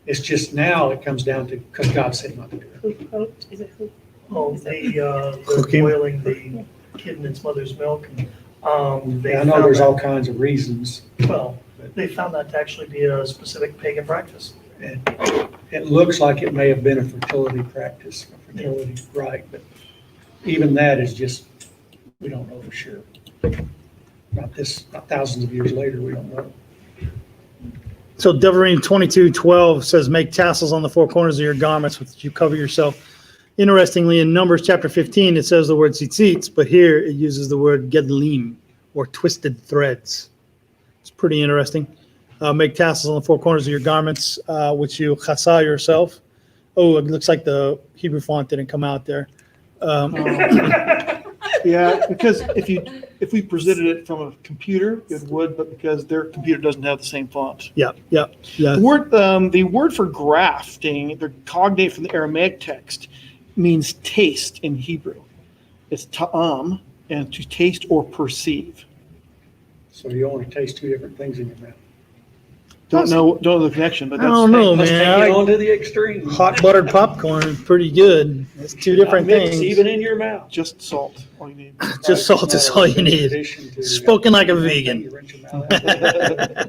It's just now it comes down to, because God said not to do it. Who quote, is it who? Oh, the Cooking. boiling the kid in its mother's milk. They I know found there's that- all kinds of reasons. Well, they found that to actually be a specific pagan practice. It looks like it may have been a fertility practice, a fertility rite, but even that is just, we don't know for sure. Not thousands of years later, we don't know. So Devarim 22:12 says, make tassels on the four corners of your garments with which you cover yourself. Interestingly, in Numbers chapter 15, it says the word tzitzit, but here it uses the word gedlim, or twisted threads. It's pretty interesting. Make tassels on the four corners of your garments, which you chasa yourself. Oh, it looks like the Hebrew font didn't come out there. Yeah, because if we presented it from a computer, it would, but because their computer doesn't have the same font. Yeah. The word for grafting, the cognate from the Aramaic text, means taste in Hebrew. It's ta'am, and to taste or perceive. So you don't want to taste two different things in your mouth. Don't know the connection, but I that's. don't know, Let's take man. it on to the extreme. Hot buttered popcorn is pretty good. It's two different Mix things. even in your mouth. Just salt, all you need. Just salt is all you need. Tradition to- Spoken like a vegan. You rinse your mouth out.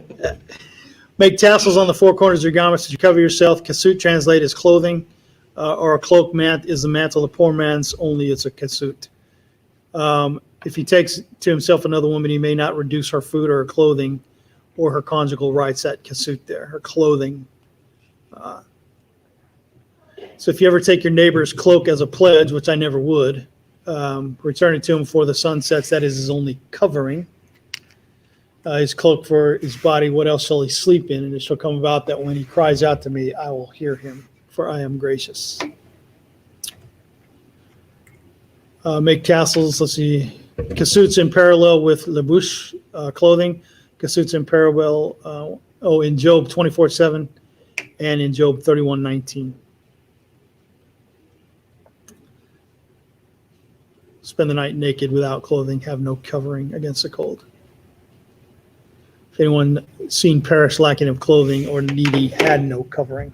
Make tassels on the four corners of your garments that you cover yourself. Kasut translated as clothing, or a cloak is the mantle of the poor man's, only it's a kasut. If he takes to himself another woman, he may not reduce her food or her clothing or her conjugal rights, that kasut there, her clothing. So if you ever take your neighbor's cloak as a pledge, which I never would, return it to him before the sun sets, that is his only covering. His cloak for his body, what else shall he sleep in? And it shall come about that when he cries out to me, I will hear him, for I am gracious. Make tassels, let's see, kasuts in parallel with lebush, clothing. Kasuts in parallel, in Job 24:7 and in Job 31:19. Spend the night naked without clothing, have no covering against the cold. If anyone seen perish lacking of clothing or needy had no covering.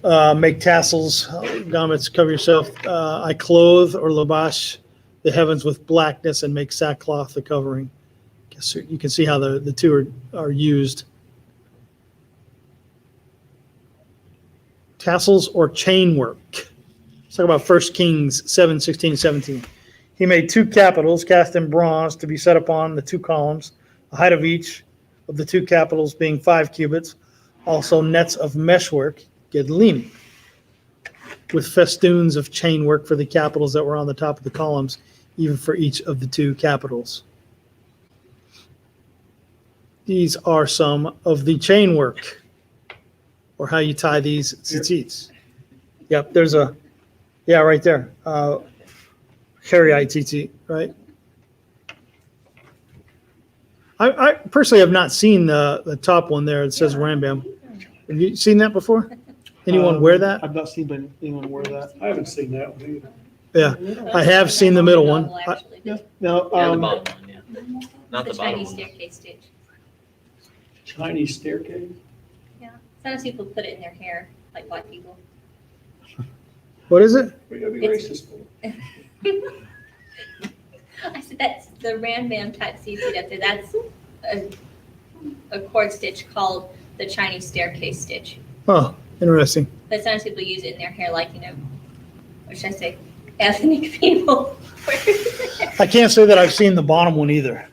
Make tassels, garments, cover yourself. I clothe or labash the heavens with blackness and make sackcloth the covering. So you can see how the two are used. Tassels or chain work. Let's talk about 1 Kings 7:16-17. He made two capitals cast in bronze to be set upon the two columns, the height of each of the two capitals being 5 cubits. Also nets of meshwork, gedlim, with festoons of chain work for the capitals that were on the top of the columns, even for each of the two capitals. These are some of the chain work, or how you tie these tzitzits. Yep, there's right there. Harryite tzitzit, right? I personally have not seen the top one there. It says Rambam. Have you seen that before? Anyone wear that? I've not seen anyone wear that. I haven't seen that one either. Yeah, I have seen the middle one. Actually, Yeah. the Now, Yeah, the bottom one, yeah. Not the bottom Chinese one. staircase stitch. Chinese staircase? Sometimes people put it in their hair, like black people. What is it? We gotta be It's- racist for. I said that's the Rambam type CC up there. That's a cord stitch called the Chinese staircase stitch. Oh, interesting. But sometimes people use it in their hair, like, what should I say, ethnic people. I can't say that I've seen the bottom one either.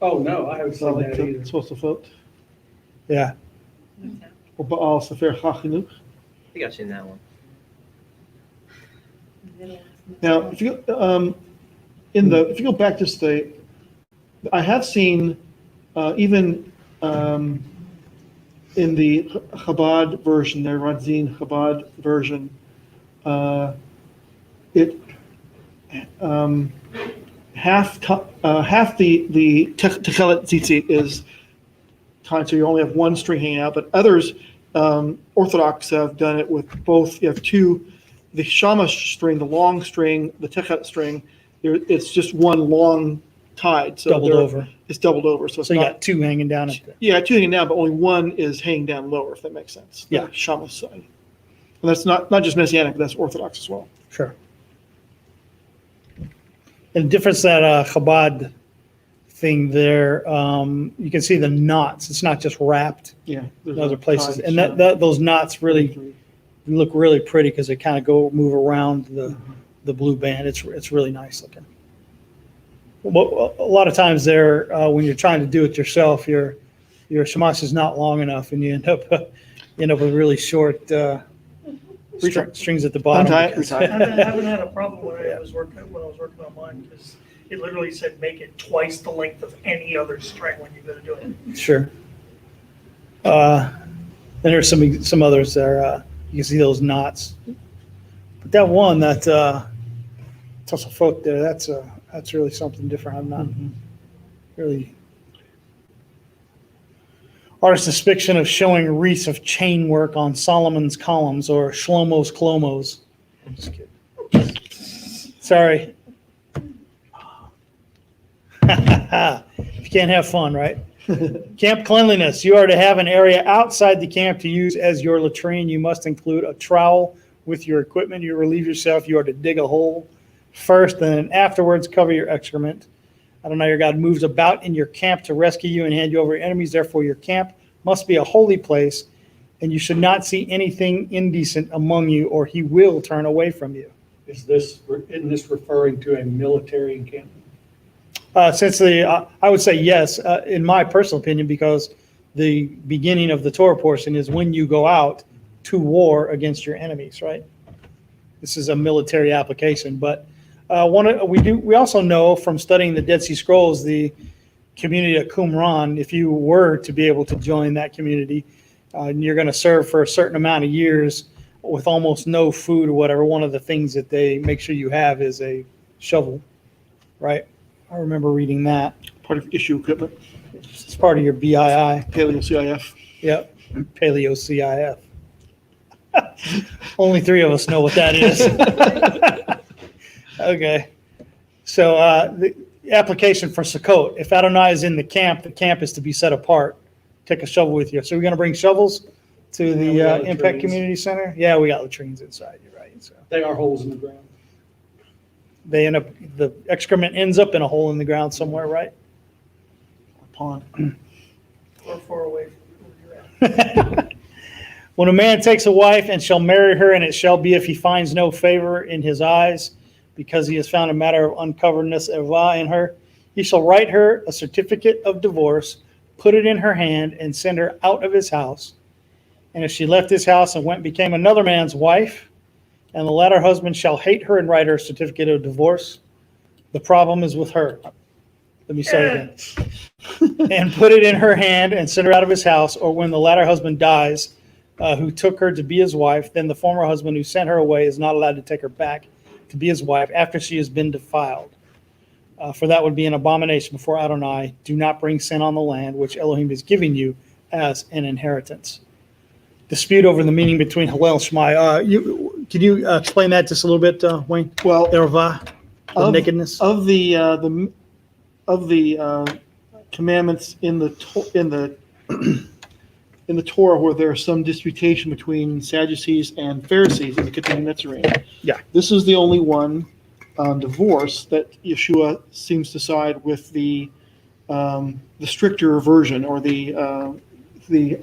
Oh, no, I haven't it's not seen like that either. it's supposed to float. Yeah. Or Baal Sefer HaChinuch. I think I've seen that one. Now, if you if you go back just I have seen even in the Chabad version, the Radzin Chabad version, it half the Ki-Teitzei is tied, so you only have one string hanging out. But others, Orthodox, have done it with both. You have two, the Shamash string, the long string, the Ki-Teitzei string. It's just one long tied, so Doubled over. It's doubled over, so it's So you not. got two hanging down at the. Yeah, two hanging down, but only one is hanging down lower, if that makes sense. The Yeah. Shamash side. And that's not just Messianic, but that's Orthodox as well. Sure. And the difference that Chabad thing there, you can see the knots. It's not just wrapped Yeah. in other places, and those knots really look really pretty because they kind of move around the blue band. It's really nice looking. Well, a lot of times there, when you're trying to do it yourself, your shamash is not long enough, and you end up with really short strings at the bottom. Untie it, because- retie it. I haven't had a problem when I was working on mine, because it literally said make it twice the length of any other string when you go to do it. Sure. Then there's some others there. You can see those knots. But that one, that Tosafot there, that's really something different. I'm not really. Artist's depiction of showing wreaths of chain work on Solomon's columns or Shlomo's clomos. I'm just kidding. Sorry. You can't have fun, right? Camp cleanliness. You are to have an area outside the camp to use as your latrine. You must include a trowel with your equipment. You relieve yourself. You are to dig a hole first, and then afterwards cover your excrement. Adonai your God moves about in your camp to rescue you and hand you over to enemies. Therefore, your camp must be a holy place, and you should not see anything indecent among you, or he will turn away from you. Isn't this referring to a military encampment? I would say yes, in my personal opinion, because the beginning of the Torah portion is when you go out to war against your enemies, right? This is a military application, but we also know from studying the Dead Sea Scrolls, the community at Qumran, if you were to be able to join that community, and you're going to serve for a certain amount of years with almost no food or whatever, one of the things that they make sure you have is a shovel, right? I remember reading that. Part of issue equipment, It's part of your BII. Paleo CIF. Yep, Paleo CIF. Only three of us know what that is. Okay. So the application for Sukkot, if Adonai is in the camp is to be set apart. Take a shovel with you. So we're going to bring shovels to the we got Impact latrines. Community Center? Yeah, we got latrines inside. You're right. So They are holes in the ground. the excrement ends up in a hole in the ground somewhere, right? Pond. Or far away from where you're at. When a man takes a wife and shall marry her, and it shall be if he finds no favor in his eyes, because he has found a matter of uncoveredness in her, he shall write her a certificate of divorce, put it in her hand, and send her out of his house. And if she left his house and went and became another man's wife, and the latter husband shall hate her and write her a certificate of divorce, the problem is with her. Let me say it again. And put it in her hand and send her out of his house, or when the latter husband dies, who took her to be his wife, then the former husband who sent her away is not allowed to take her back to be his wife after she has been defiled. For that would be an abomination before Adonai. Do not bring sin on the land, which Elohim is giving you as an inheritance. Dispute over the meaning between Hallel and Shema. Can you explain that just a little bit, Wayne? Well, Erva, the nakedness. of the commandments in the Torah, where there is some disputation between Sadducees and Pharisees in the Ki-Teitzei. Yeah. This is the only one on divorce that Yeshua seems to side with the stricter version, or the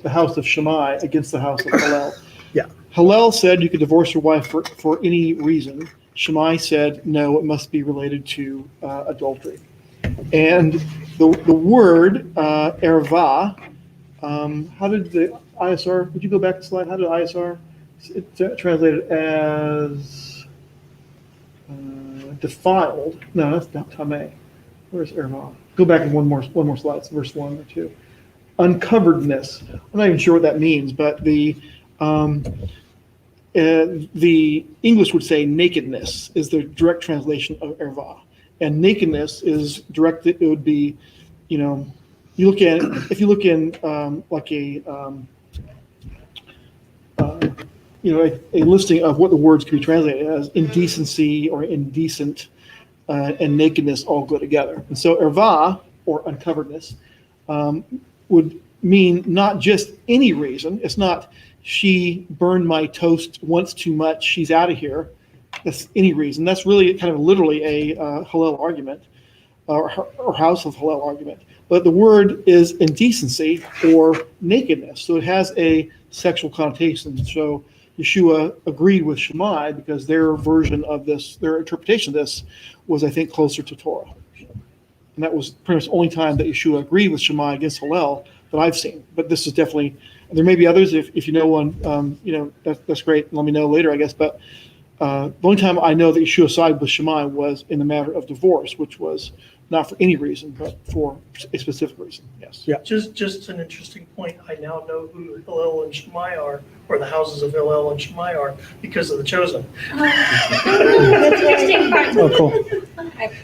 house of Shammai against the house of Hillel. Yeah. Hillel said you could divorce your wife for any reason. Shammai said no, it must be related to adultery. And the word erva. How did the ISR, would you go back to the slide? How did ISR translate it as defiled? No, that's not Tameh. Where's Erva? Go back in one more slide, verse 1 or 2. uncoveredness. I'm not even sure what that means, but the English would say nakedness is the direct translation of erva, and nakedness is directed. It would be, you know, you look at if you look in like a a listing of what the words can be translated as, indecency or indecent and nakedness all go together. And so erva, or uncoveredness, would mean not just any reason. It's not she burned my toast once too much, she's out of here. That's any reason. That's really kind of literally a Hillel argument or House of Hillel argument. But the word is indecency or nakedness. So it has a sexual connotation. So Yeshua agreed with Shammai because their version of this, their interpretation of this was, I think, closer to Torah. And that was pretty much the only time that Yeshua agreed with Shammai against Hillel that I've seen. But this is definitely, there may be others. If you know one, that's great. Let me know later, I guess. But the only time I know that Yeshua sided with Shammai was in the matter of divorce, which was not for any reason, but for a specific reason. Yes. Yeah. Just an interesting point. I now know who Hillel and Shammai are, or the houses of Hillel and Shammai are, because of the Chosen. That's interesting part. Oh, cool.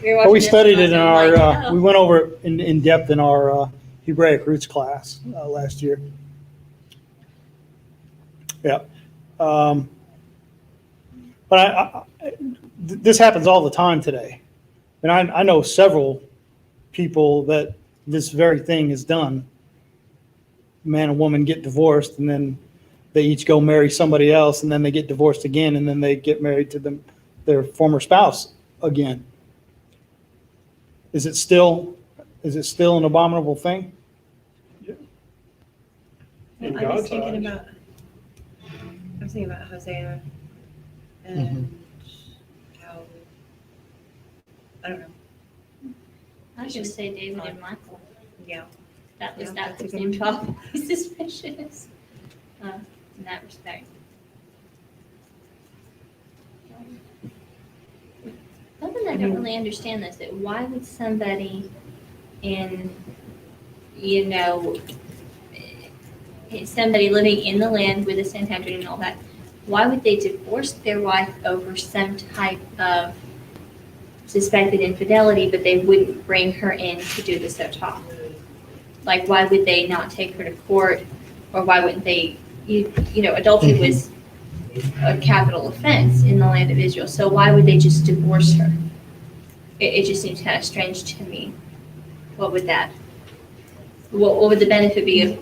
Well, we studied it in our, we went over it in depth in our Hebraic roots class last year. Yeah. But this happens all the time today. And I know several people that this very thing is done. Man and woman get divorced, and then they each go marry somebody else, and then they get divorced again, and then they get married to their former spouse again. Is it still an abominable thing? In I was God's thinking eyes. about Hosea and how, I don't know, I was gonna say David and Michael. yeah. That was Yeah, that that's a was good named one. probably suspicious in that respect. Something I don't really understand this, that why would somebody somebody living in the land with a Sanhedrin and all that, why would they divorce their wife over some type of suspected infidelity, but they wouldn't bring her in to do the sotah? Like, why would they not take her to court, or why wouldn't they, adultery was a capital offense in the land of Israel, so why would they just divorce her? It just seems kind of strange to me. What would the benefit be of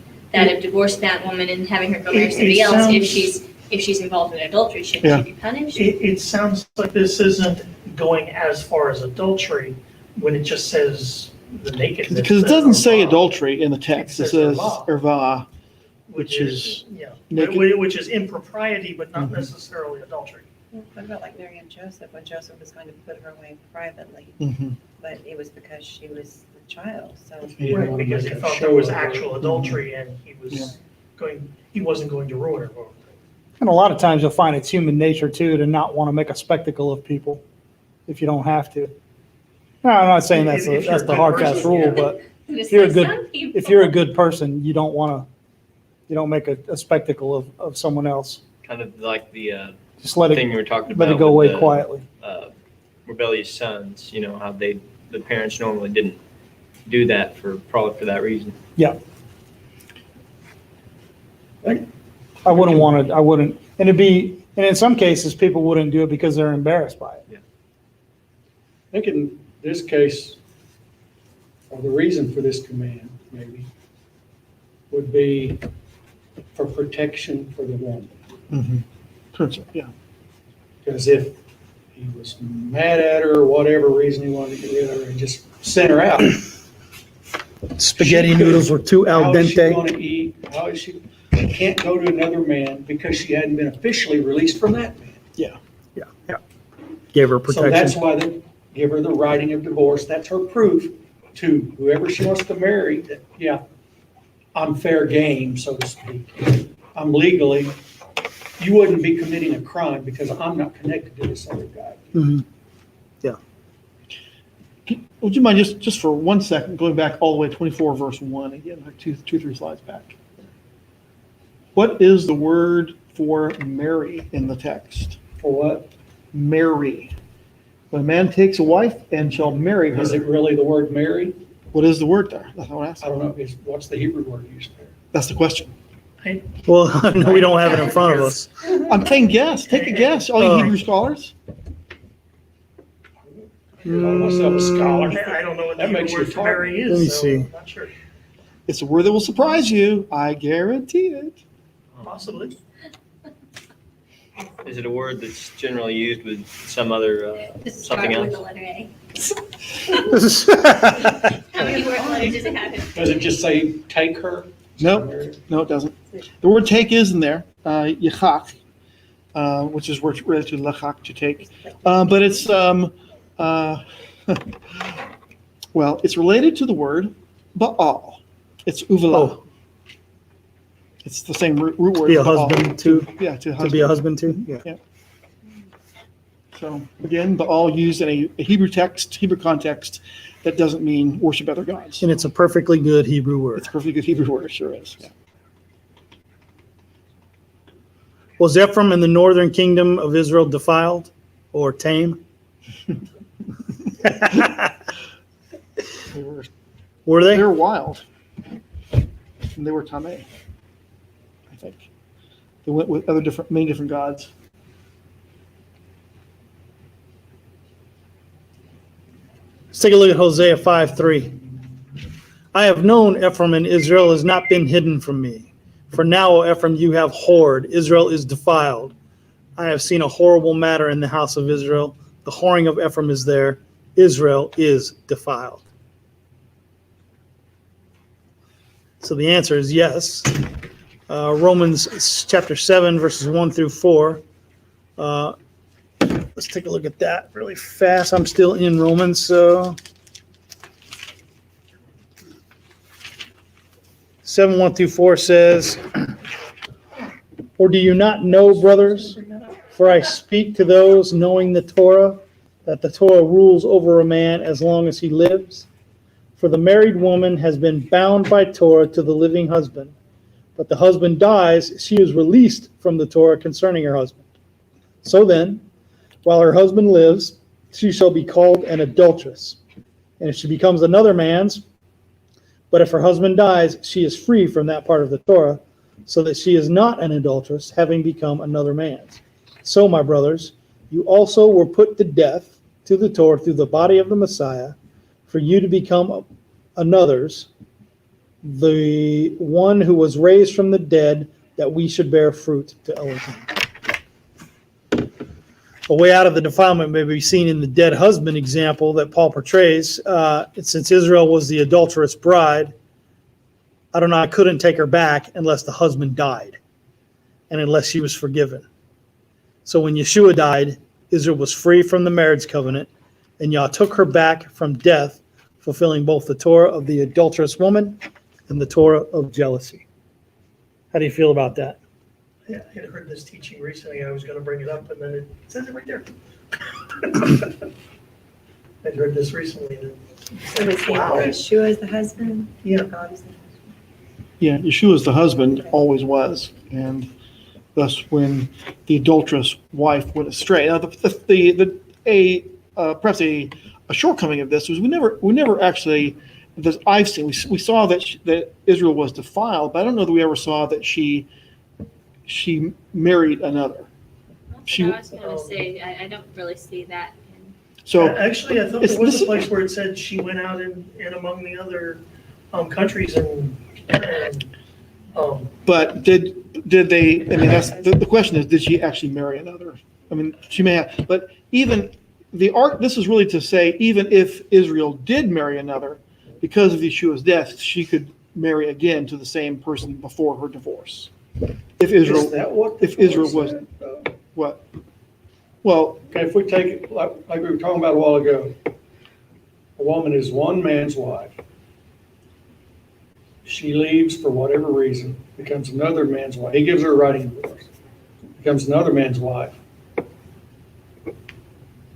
divorcing that woman and having her go marry somebody else if she's involved in adultery? Shouldn't she be punished? It sounds like this isn't going as far as adultery when it just says the nakedness. Because it doesn't say erva, adultery in the text. It says erva, erva, which is naked. which is impropriety, but not necessarily adultery. What about like Mary and Joseph, when Joseph was going to put her away privately, Mhm. but it was because she was the child, so. Yeah. Right, because he thought there was actual adultery and he wasn't going to ruin her. And a lot of times you'll find it's human nature too to not want to make a spectacle of people if you don't have to. No, I'm not saying that's If you're a the good hard person, fast rule, yeah. but If you're a good person, you don't make a spectacle of someone else. Kind of like the Just let thing it you were talking about. let it go with away the, quietly. Rebellious sons, how the parents normally didn't do that probably for that reason. I wouldn't, and in some cases, people wouldn't do it because they're embarrassed by it. I think in this case, or the reason for this command, maybe, would be for protection for the woman. Yeah. Because if he was mad at her or whatever reason he wanted to get rid of her and just sent her out. Spaghetti noodles were too al How is she dente. going to eat? She can't go to another man because she hadn't been officially released from that man. Yeah. Gave her So that's protection. why they give her the writing of divorce. That's her proof to whoever she wants to marry that, yeah, I'm fair game, so to speak. I'm legally, you wouldn't be committing a crime because I'm not connected to this other guy. Mhm. Would you mind just for 1 second going back all the way to 24 verse 1 again, like two, 3 slides back? What is the word for Mary in the text? For what? Mary. When a man takes a wife and shall marry her. Is it really the word Mary? What is the word there? That's what I'm I asking. don't know. What's the Hebrew word used there? That's the question. Well, no, we don't have it in front of us. I'm playing guess. Take a guess, all you Oh. Hebrew scholars. I call myself a scholar. I don't know what the That makes Hebrew you word for Mary is. Let me so see. I'm not sure. It's a word that will surprise you. I guarantee it. Possibly. Is it a word that's generally used with some other, Just something start with else? the letter A. Well, How many letters does it have? Does it just say take her? No, no, it doesn't. The word take is in there, yichak, which is related to lachak, to take. But it's, well, it's related to the word Baal. It's uvala. Oh. It's the same root word. Be a Baal. husband too. Yeah, to To husband. be a husband too? Yeah. So again, Baal used in a Hebrew text, Hebrew context, that doesn't mean worship other gods. And it's a perfectly good Hebrew word. It's a perfectly good Hebrew word, it sure is. Yeah. Was Ephraim in the northern kingdom of Israel defiled or tame? Were They they? were wild. And they were tameh, I think. They went with many different gods. Let's take a look at Hosea 5:3. I have known Ephraim and Israel has not been hidden from me. For now, O Ephraim, you have whored. Israel is defiled. I have seen a horrible matter in the house of Israel. The whoring of Ephraim is there. Israel is defiled. So the answer is yes. Romans chapter 7, verses 1 through 4. Let's take a look at that really fast. I'm still in Romans, so 7, 1 through 4 says, or do you not know, brothers? For I speak to those knowing the Torah, that the Torah rules over a man as long as he lives. For the married woman has been bound by Torah to the living husband. But the husband dies, she is released from the Torah concerning her husband. So then, while her husband lives, she shall be called an adulteress. And if she becomes another man's, but if her husband dies, she is free from that part of the Torah, so that she is not an adulteress, having become another man's. So, my brothers, you also were put to death to the Torah through the body of the Messiah, for you to become another's, the one who was raised from the dead, that we should bear fruit to Elohim. A way out of the defilement may be seen in the dead husband example that Paul portrays. Since Israel was the adulterous bride, Adonai couldn't take her back unless the husband died and unless she was forgiven. So when Yeshua died, Israel was free from the marriage covenant, and Yah took her back from death, fulfilling both the Torah of the adulterous woman and the Torah of jealousy. How do you feel about that? Yeah, I had heard this teaching recently. I was going to bring it up, and then it says it right there. I'd heard this recently. And So was he, Wow. Yeshua is the husband? Yeah. God is the husband. Yeah, Yeshua is the husband, always was, and thus when the adulterous wife went astray. Now, perhaps a shortcoming of this was we never actually, as I've seen, we saw that Israel was defiled, but I don't know that we ever saw that she married another. I was going to say, I don't really see that. So Actually, I thought it's- there was this a is- place where it said she went out and among the other countries and but did they? I mean, that's the question is, did she actually marry another? I mean, she may have, but even this is really to say, even if Israel did marry another, because of Yeshua's death, she could marry again to the same person before her divorce. If Israel, Is that what? if Israel was what? Well, Okay, if we take it, like we were talking about a while ago, a woman is one man's wife. She leaves for whatever reason, becomes another man's wife. He gives her a writing divorce, becomes another man's wife.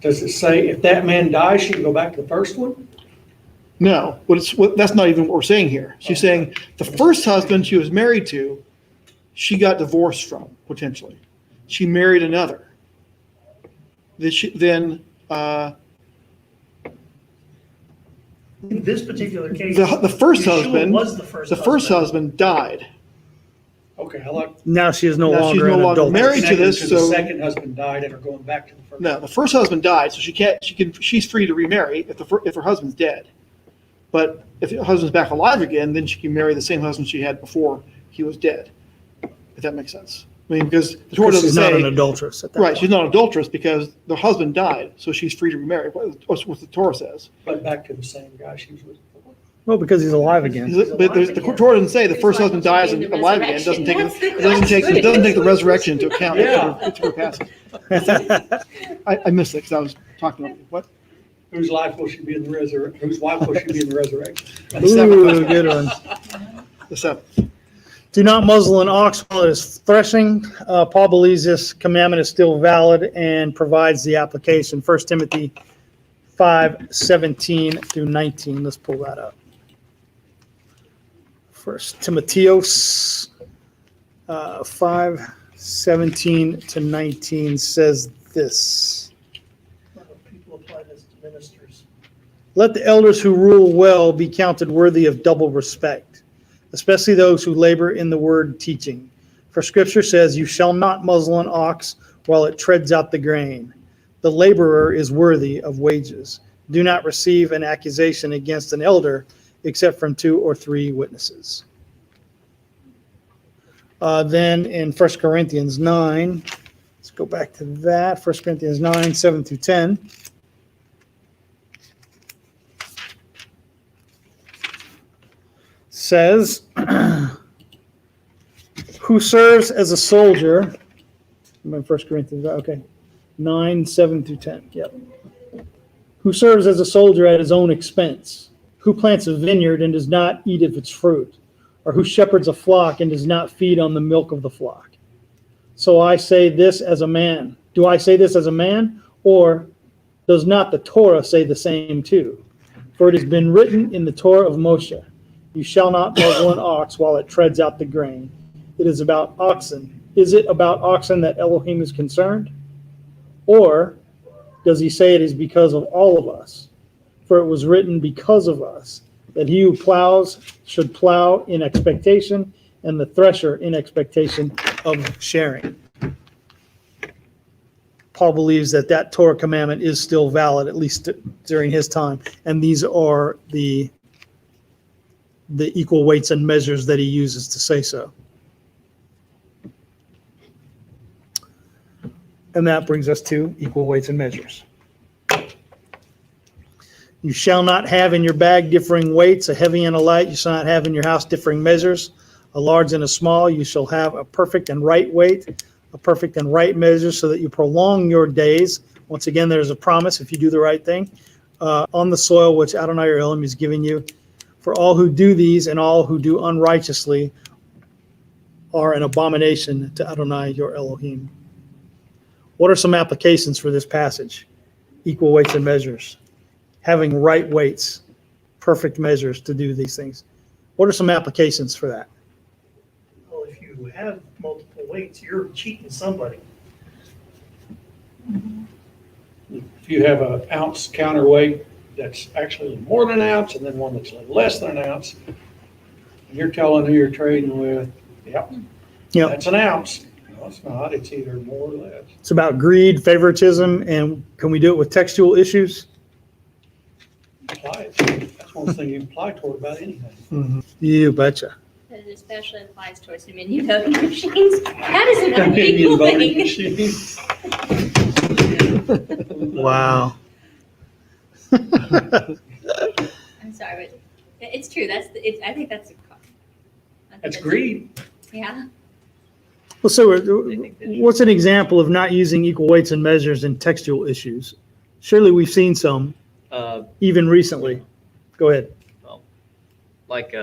Does it say if that man dies, she can go back to the first one? No, that's not even what we're saying here. She's saying the first husband she was married to, she got divorced from, potentially. She married another. Then In this particular case. the first Yeshua husband, was the first husband died. Okay, how long? Now she is no Now she's longer no an longer adult. married to this, The so second husband died and are going back to the first. no, the first husband died, so she's free to remarry if her husband's dead. But if her husband's back alive again, then she can marry the same husband she had before he was dead. If that makes sense. I mean, because the Torah doesn't She's not an say adulteress at that right. point. She's not an adulteress because the husband died, so she's free to remarry. That's what the Torah says. But back to the same guy she was with before. Well, because he's alive again. But the Torah doesn't say the first husband dies and alive again. It doesn't take the resurrection into account. Yeah. It's her passing. I missed it because I was talking about what. Whose life will she be in the resurrection? Whose wife will she be in the resurrection? Ooh, good one. The seventh. Do not muzzle an ox while it is threshing. Paul believes this commandment is still valid and provides the application. 1 Timothy 5:17 through 19. Let's pull that up. 1 Timotheos 5:17 to 19 says this. People apply this to ministers. Let the elders who rule well be counted worthy of double respect, especially those who labor in the word teaching. For Scripture says, "You shall not muzzle an ox while it treads out the grain. The laborer is worthy of wages. Do not receive an accusation against an elder except from 2 or 3 witnesses." Then in 1 Corinthians 9, let's go back to that. 1 Corinthians 9, 7 through 10. Says, who serves as a soldier, I'm in 1 Corinthians, okay, 9, 7 through 10, yep. Who serves as a soldier at his own expense, who plants a vineyard and does not eat of its fruit, or who shepherds a flock and does not feed on the milk of the flock. So I say this as a man. Do I say this as a man, or does not the Torah say the same too? For it has been written in the Torah of Moshe, "You shall not muzzle an ox while it treads out the grain." It is about oxen. Is it about oxen that Elohim is concerned? Or does he say it is because of all of us? For it was written because of us, that he who plows should plow in expectation, and the thresher in expectation of sharing. Paul believes that Torah commandment is still valid, at least during his time, and these are the equal weights and measures that he uses to say so. And that brings us to equal weights and measures. You shall not have in your bag differing weights, a heavy and a light. You shall not have in your house differing measures, a large and a small. You shall have a perfect and right weight, a perfect and right measure, so that you prolong your days. Once again, there's a promise if you do the right thing on the soil which Adonai your Elohim is giving you. For all who do these and all who do unrighteously are an abomination to Adonai your Elohim. What are some applications for this passage? Equal weights and measures. Having right weights, perfect measures to do these things. What are some applications for that? Well, if you have multiple weights, you're cheating somebody. If you have an ounce counterweight that's actually more than an ounce, and then one that's less than an ounce, and you're telling who you're trading with, yep, that's an ounce. No, it's not. It's either more or less. It's about greed, favoritism, and can we do it with textual issues? Apply it. That's one thing you can apply toward about anything. You betcha. But it especially applies towards dominion voting machines. That is an Dominion unequal voting thing. machine. Wow. I'm sorry, but it's true. I think that's That's greed. Yeah. Well, so what's an example of not using equal weights and measures in textual issues? Surely we've seen some, even recently. Go ahead. Like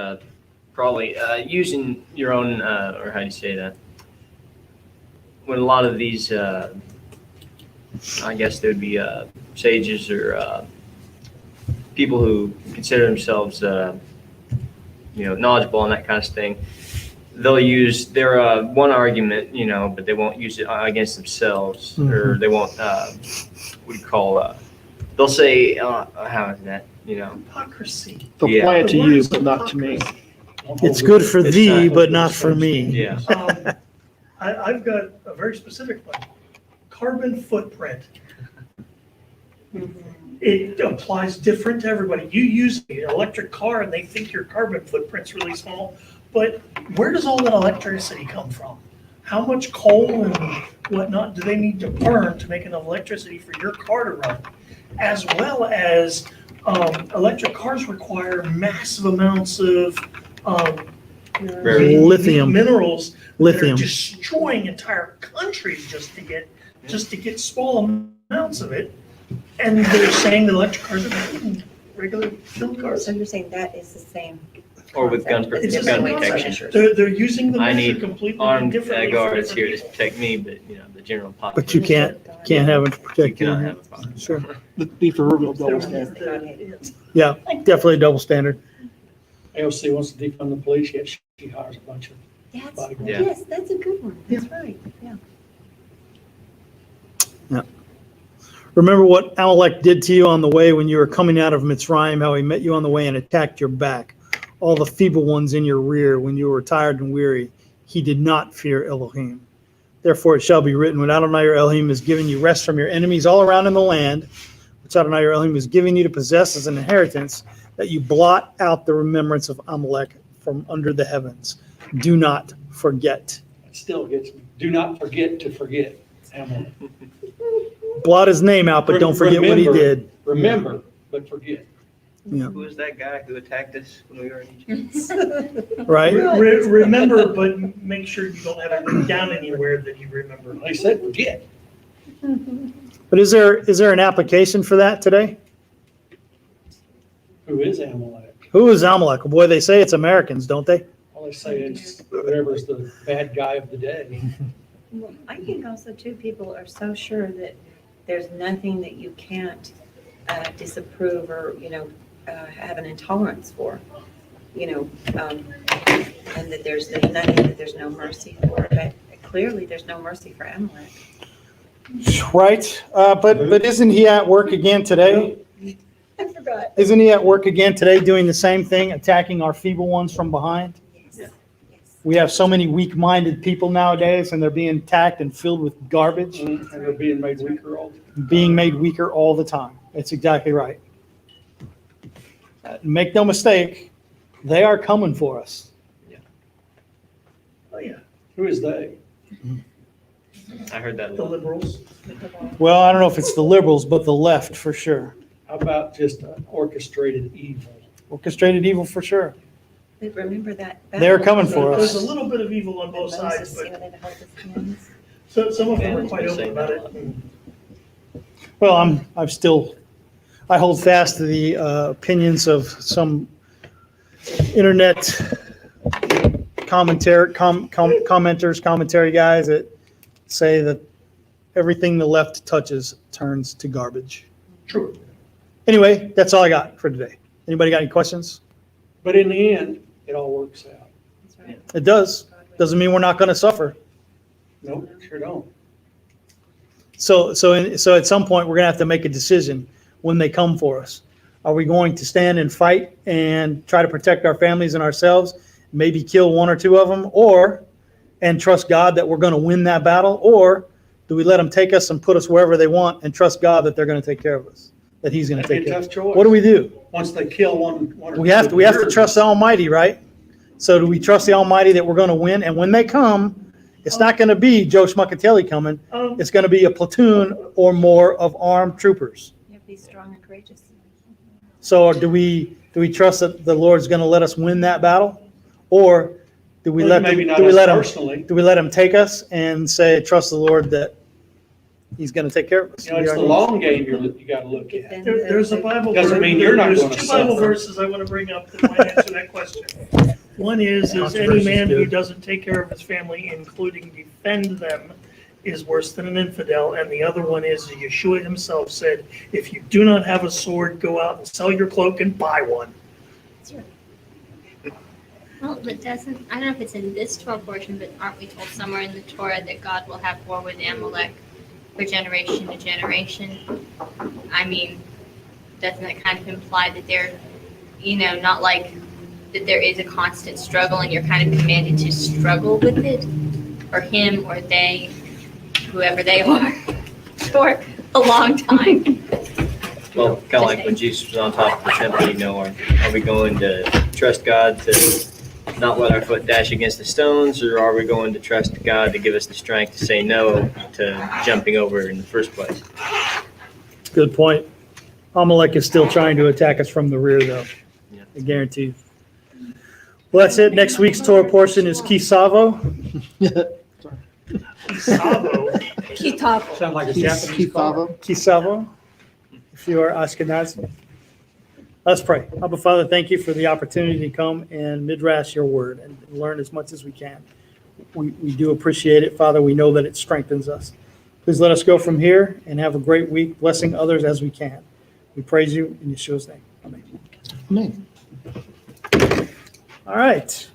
probably using your own, or how do you say that? When a lot of these, I guess there would be sages or people who consider themselves, knowledgeable and that kind of thing, they'll use their one argument, but they won't use it against themselves, or they won't. What do you call? They'll say, "How is that?" Hypocrisy. They'll Yeah. apply it to The you, words but not to me. It's good for It's thee, not- but not for me. Yeah. I've got a very specific one. Carbon footprint. It applies different to everybody. You use an electric car and they think your carbon footprint's really small, but where does all that electricity come from? How much coal and whatnot do they need to burn to make enough electricity for your car to run? As well as electric cars require massive amounts of Lithium. minerals that are Lithium. destroying entire countries just to get small amounts of it. And they're saying that electric cars are better than regular fuel cars. So you're saying that is the same. Or with gun It's the gun same protection. concept. They're using the I measure need completely Armed differently. for guards here different to protect me, but the general population. But you can't have it to You protect cannot you. have a problem. Sure. The proverbial people. double standard. Yeah, definitely a double standard. AOC wants to defund the police, yet she hires a bunch of bodyguards. Yeah. Yes, that's a good one. That's right, yeah. Remember what Amalek did to you on the way when you were coming out of Mitzrayim, how he met you on the way and attacked your back, all the feeble ones in your rear when you were tired and weary. He did not fear Elohim. Therefore it shall be written, when Adonai your Elohim has given you rest from your enemies all around in the land, which Adonai your Elohim is giving you to possess as an inheritance, that you blot out the remembrance of Amalek from under the heavens. Do not forget. It still gets me. Do not forget to forget. Amalek. Blot his name out, but don't forget what he Remember. did. Remember, but forget. Yeah. Who was that guy who attacked us when we were in Egypt? Right? Remember, but make sure you don't have it written down anywhere that you remember. They said forget. But is there an application for that today? Who is Amalek? Who is Amalek? Boy, they say it's Americans, don't they? All they say is whatever's the bad guy of the day. Well, I think also too, people are so sure that there's nothing that you can't disapprove or, have an intolerance for, and that there's nothing that there's no mercy for. But clearly, there's no mercy for Amalek. Right. But isn't he at work again today? I forgot. Isn't he at work again today doing the same thing, attacking our feeble ones from behind? Yes. We have so many weak-minded people nowadays, and they're being attacked and filled with garbage, And they're being made weaker all the time. being made weaker all the time. That's exactly right. Make no mistake, they are coming for us. Oh, yeah, Who is they? I heard that. the liberals. Well, I don't know if it's the liberals, but the left for sure. How about just orchestrated evil? Orchestrated evil for sure. But remember that. They're coming for There's us. a little bit of evil on both sides, but They held his hands. some of them are quite open about it. Well, I hold fast to the opinions of some internet commentary guys that say that everything the left touches turns to garbage. True. Anyway, that's all I got for today. Anybody got any questions? But in the end, it all works out. That's right. It does. Doesn't mean we're not going to suffer. Nope, sure don't. So at some point, we're going to have to make a decision when they come for us. Are we going to stand and fight and try to protect our families and ourselves, maybe kill one or two of them, and trust God that we're going to win that battle? Or do we let them take us and put us wherever they want and trust God that they're going to take care of us, that he's going to That'd take be a care of us? tough choice. What do we do? Once they kill one or We have two to of yours. trust the Almighty, right? So do we trust the Almighty that we're going to win? And when they come, it's not going to be Joe Schmuckatelli coming. It's going to be a platoon or more of armed troopers. You have to be strong and courageous. So do we trust that the Lord's going to let us win that battle, or do we let Maybe not do we us let him personally. do we let him take us and say trust the Lord that He's going to take care of us? It's the long game you got to look at. Defend There's a the- Bible. Doesn't mean you're not there's gonna two Bible suffer. verses I want to bring up that might answer that question. One is any Controversies man who good. doesn't take care of his family, including defend them, is worse than an infidel, and the other one is Yeshua himself said, if you do not have a sword, go out and sell your cloak and buy one. Well, but doesn't, I don't know if it's in this 12 portion, but aren't we told somewhere in the Torah that God will have war with Amalek for generation to generation? I mean, doesn't that kind of imply that they're, not like that there is a constant struggle and you're kind of commanded to struggle with it, or him or they, whoever they are, for a long time? Well, kind of like when Jesus was on top of the temple, are we going to trust God to not let our foot dash against the stones, or are we going to trust God to give us the strength to say no to jumping over in the first place? Good point. Amalek is still trying to attack us from the rear, though. Yeah. I guarantee. Well, that's it. Next week's Torah portion is Kisavo. Savo. Ki-Teitzei. Sound like a Yes. Japanese car. Kisavo, if you are Ashkenazi. Let's pray. Abba, Father, thank you for the opportunity to come and midrash your word and learn as much as we can. We do appreciate it, Father. We know that it strengthens us. Please let us go from here and have a great week, blessing others as we can. We praise you in Yeshua's name. Amen. Amen. All right.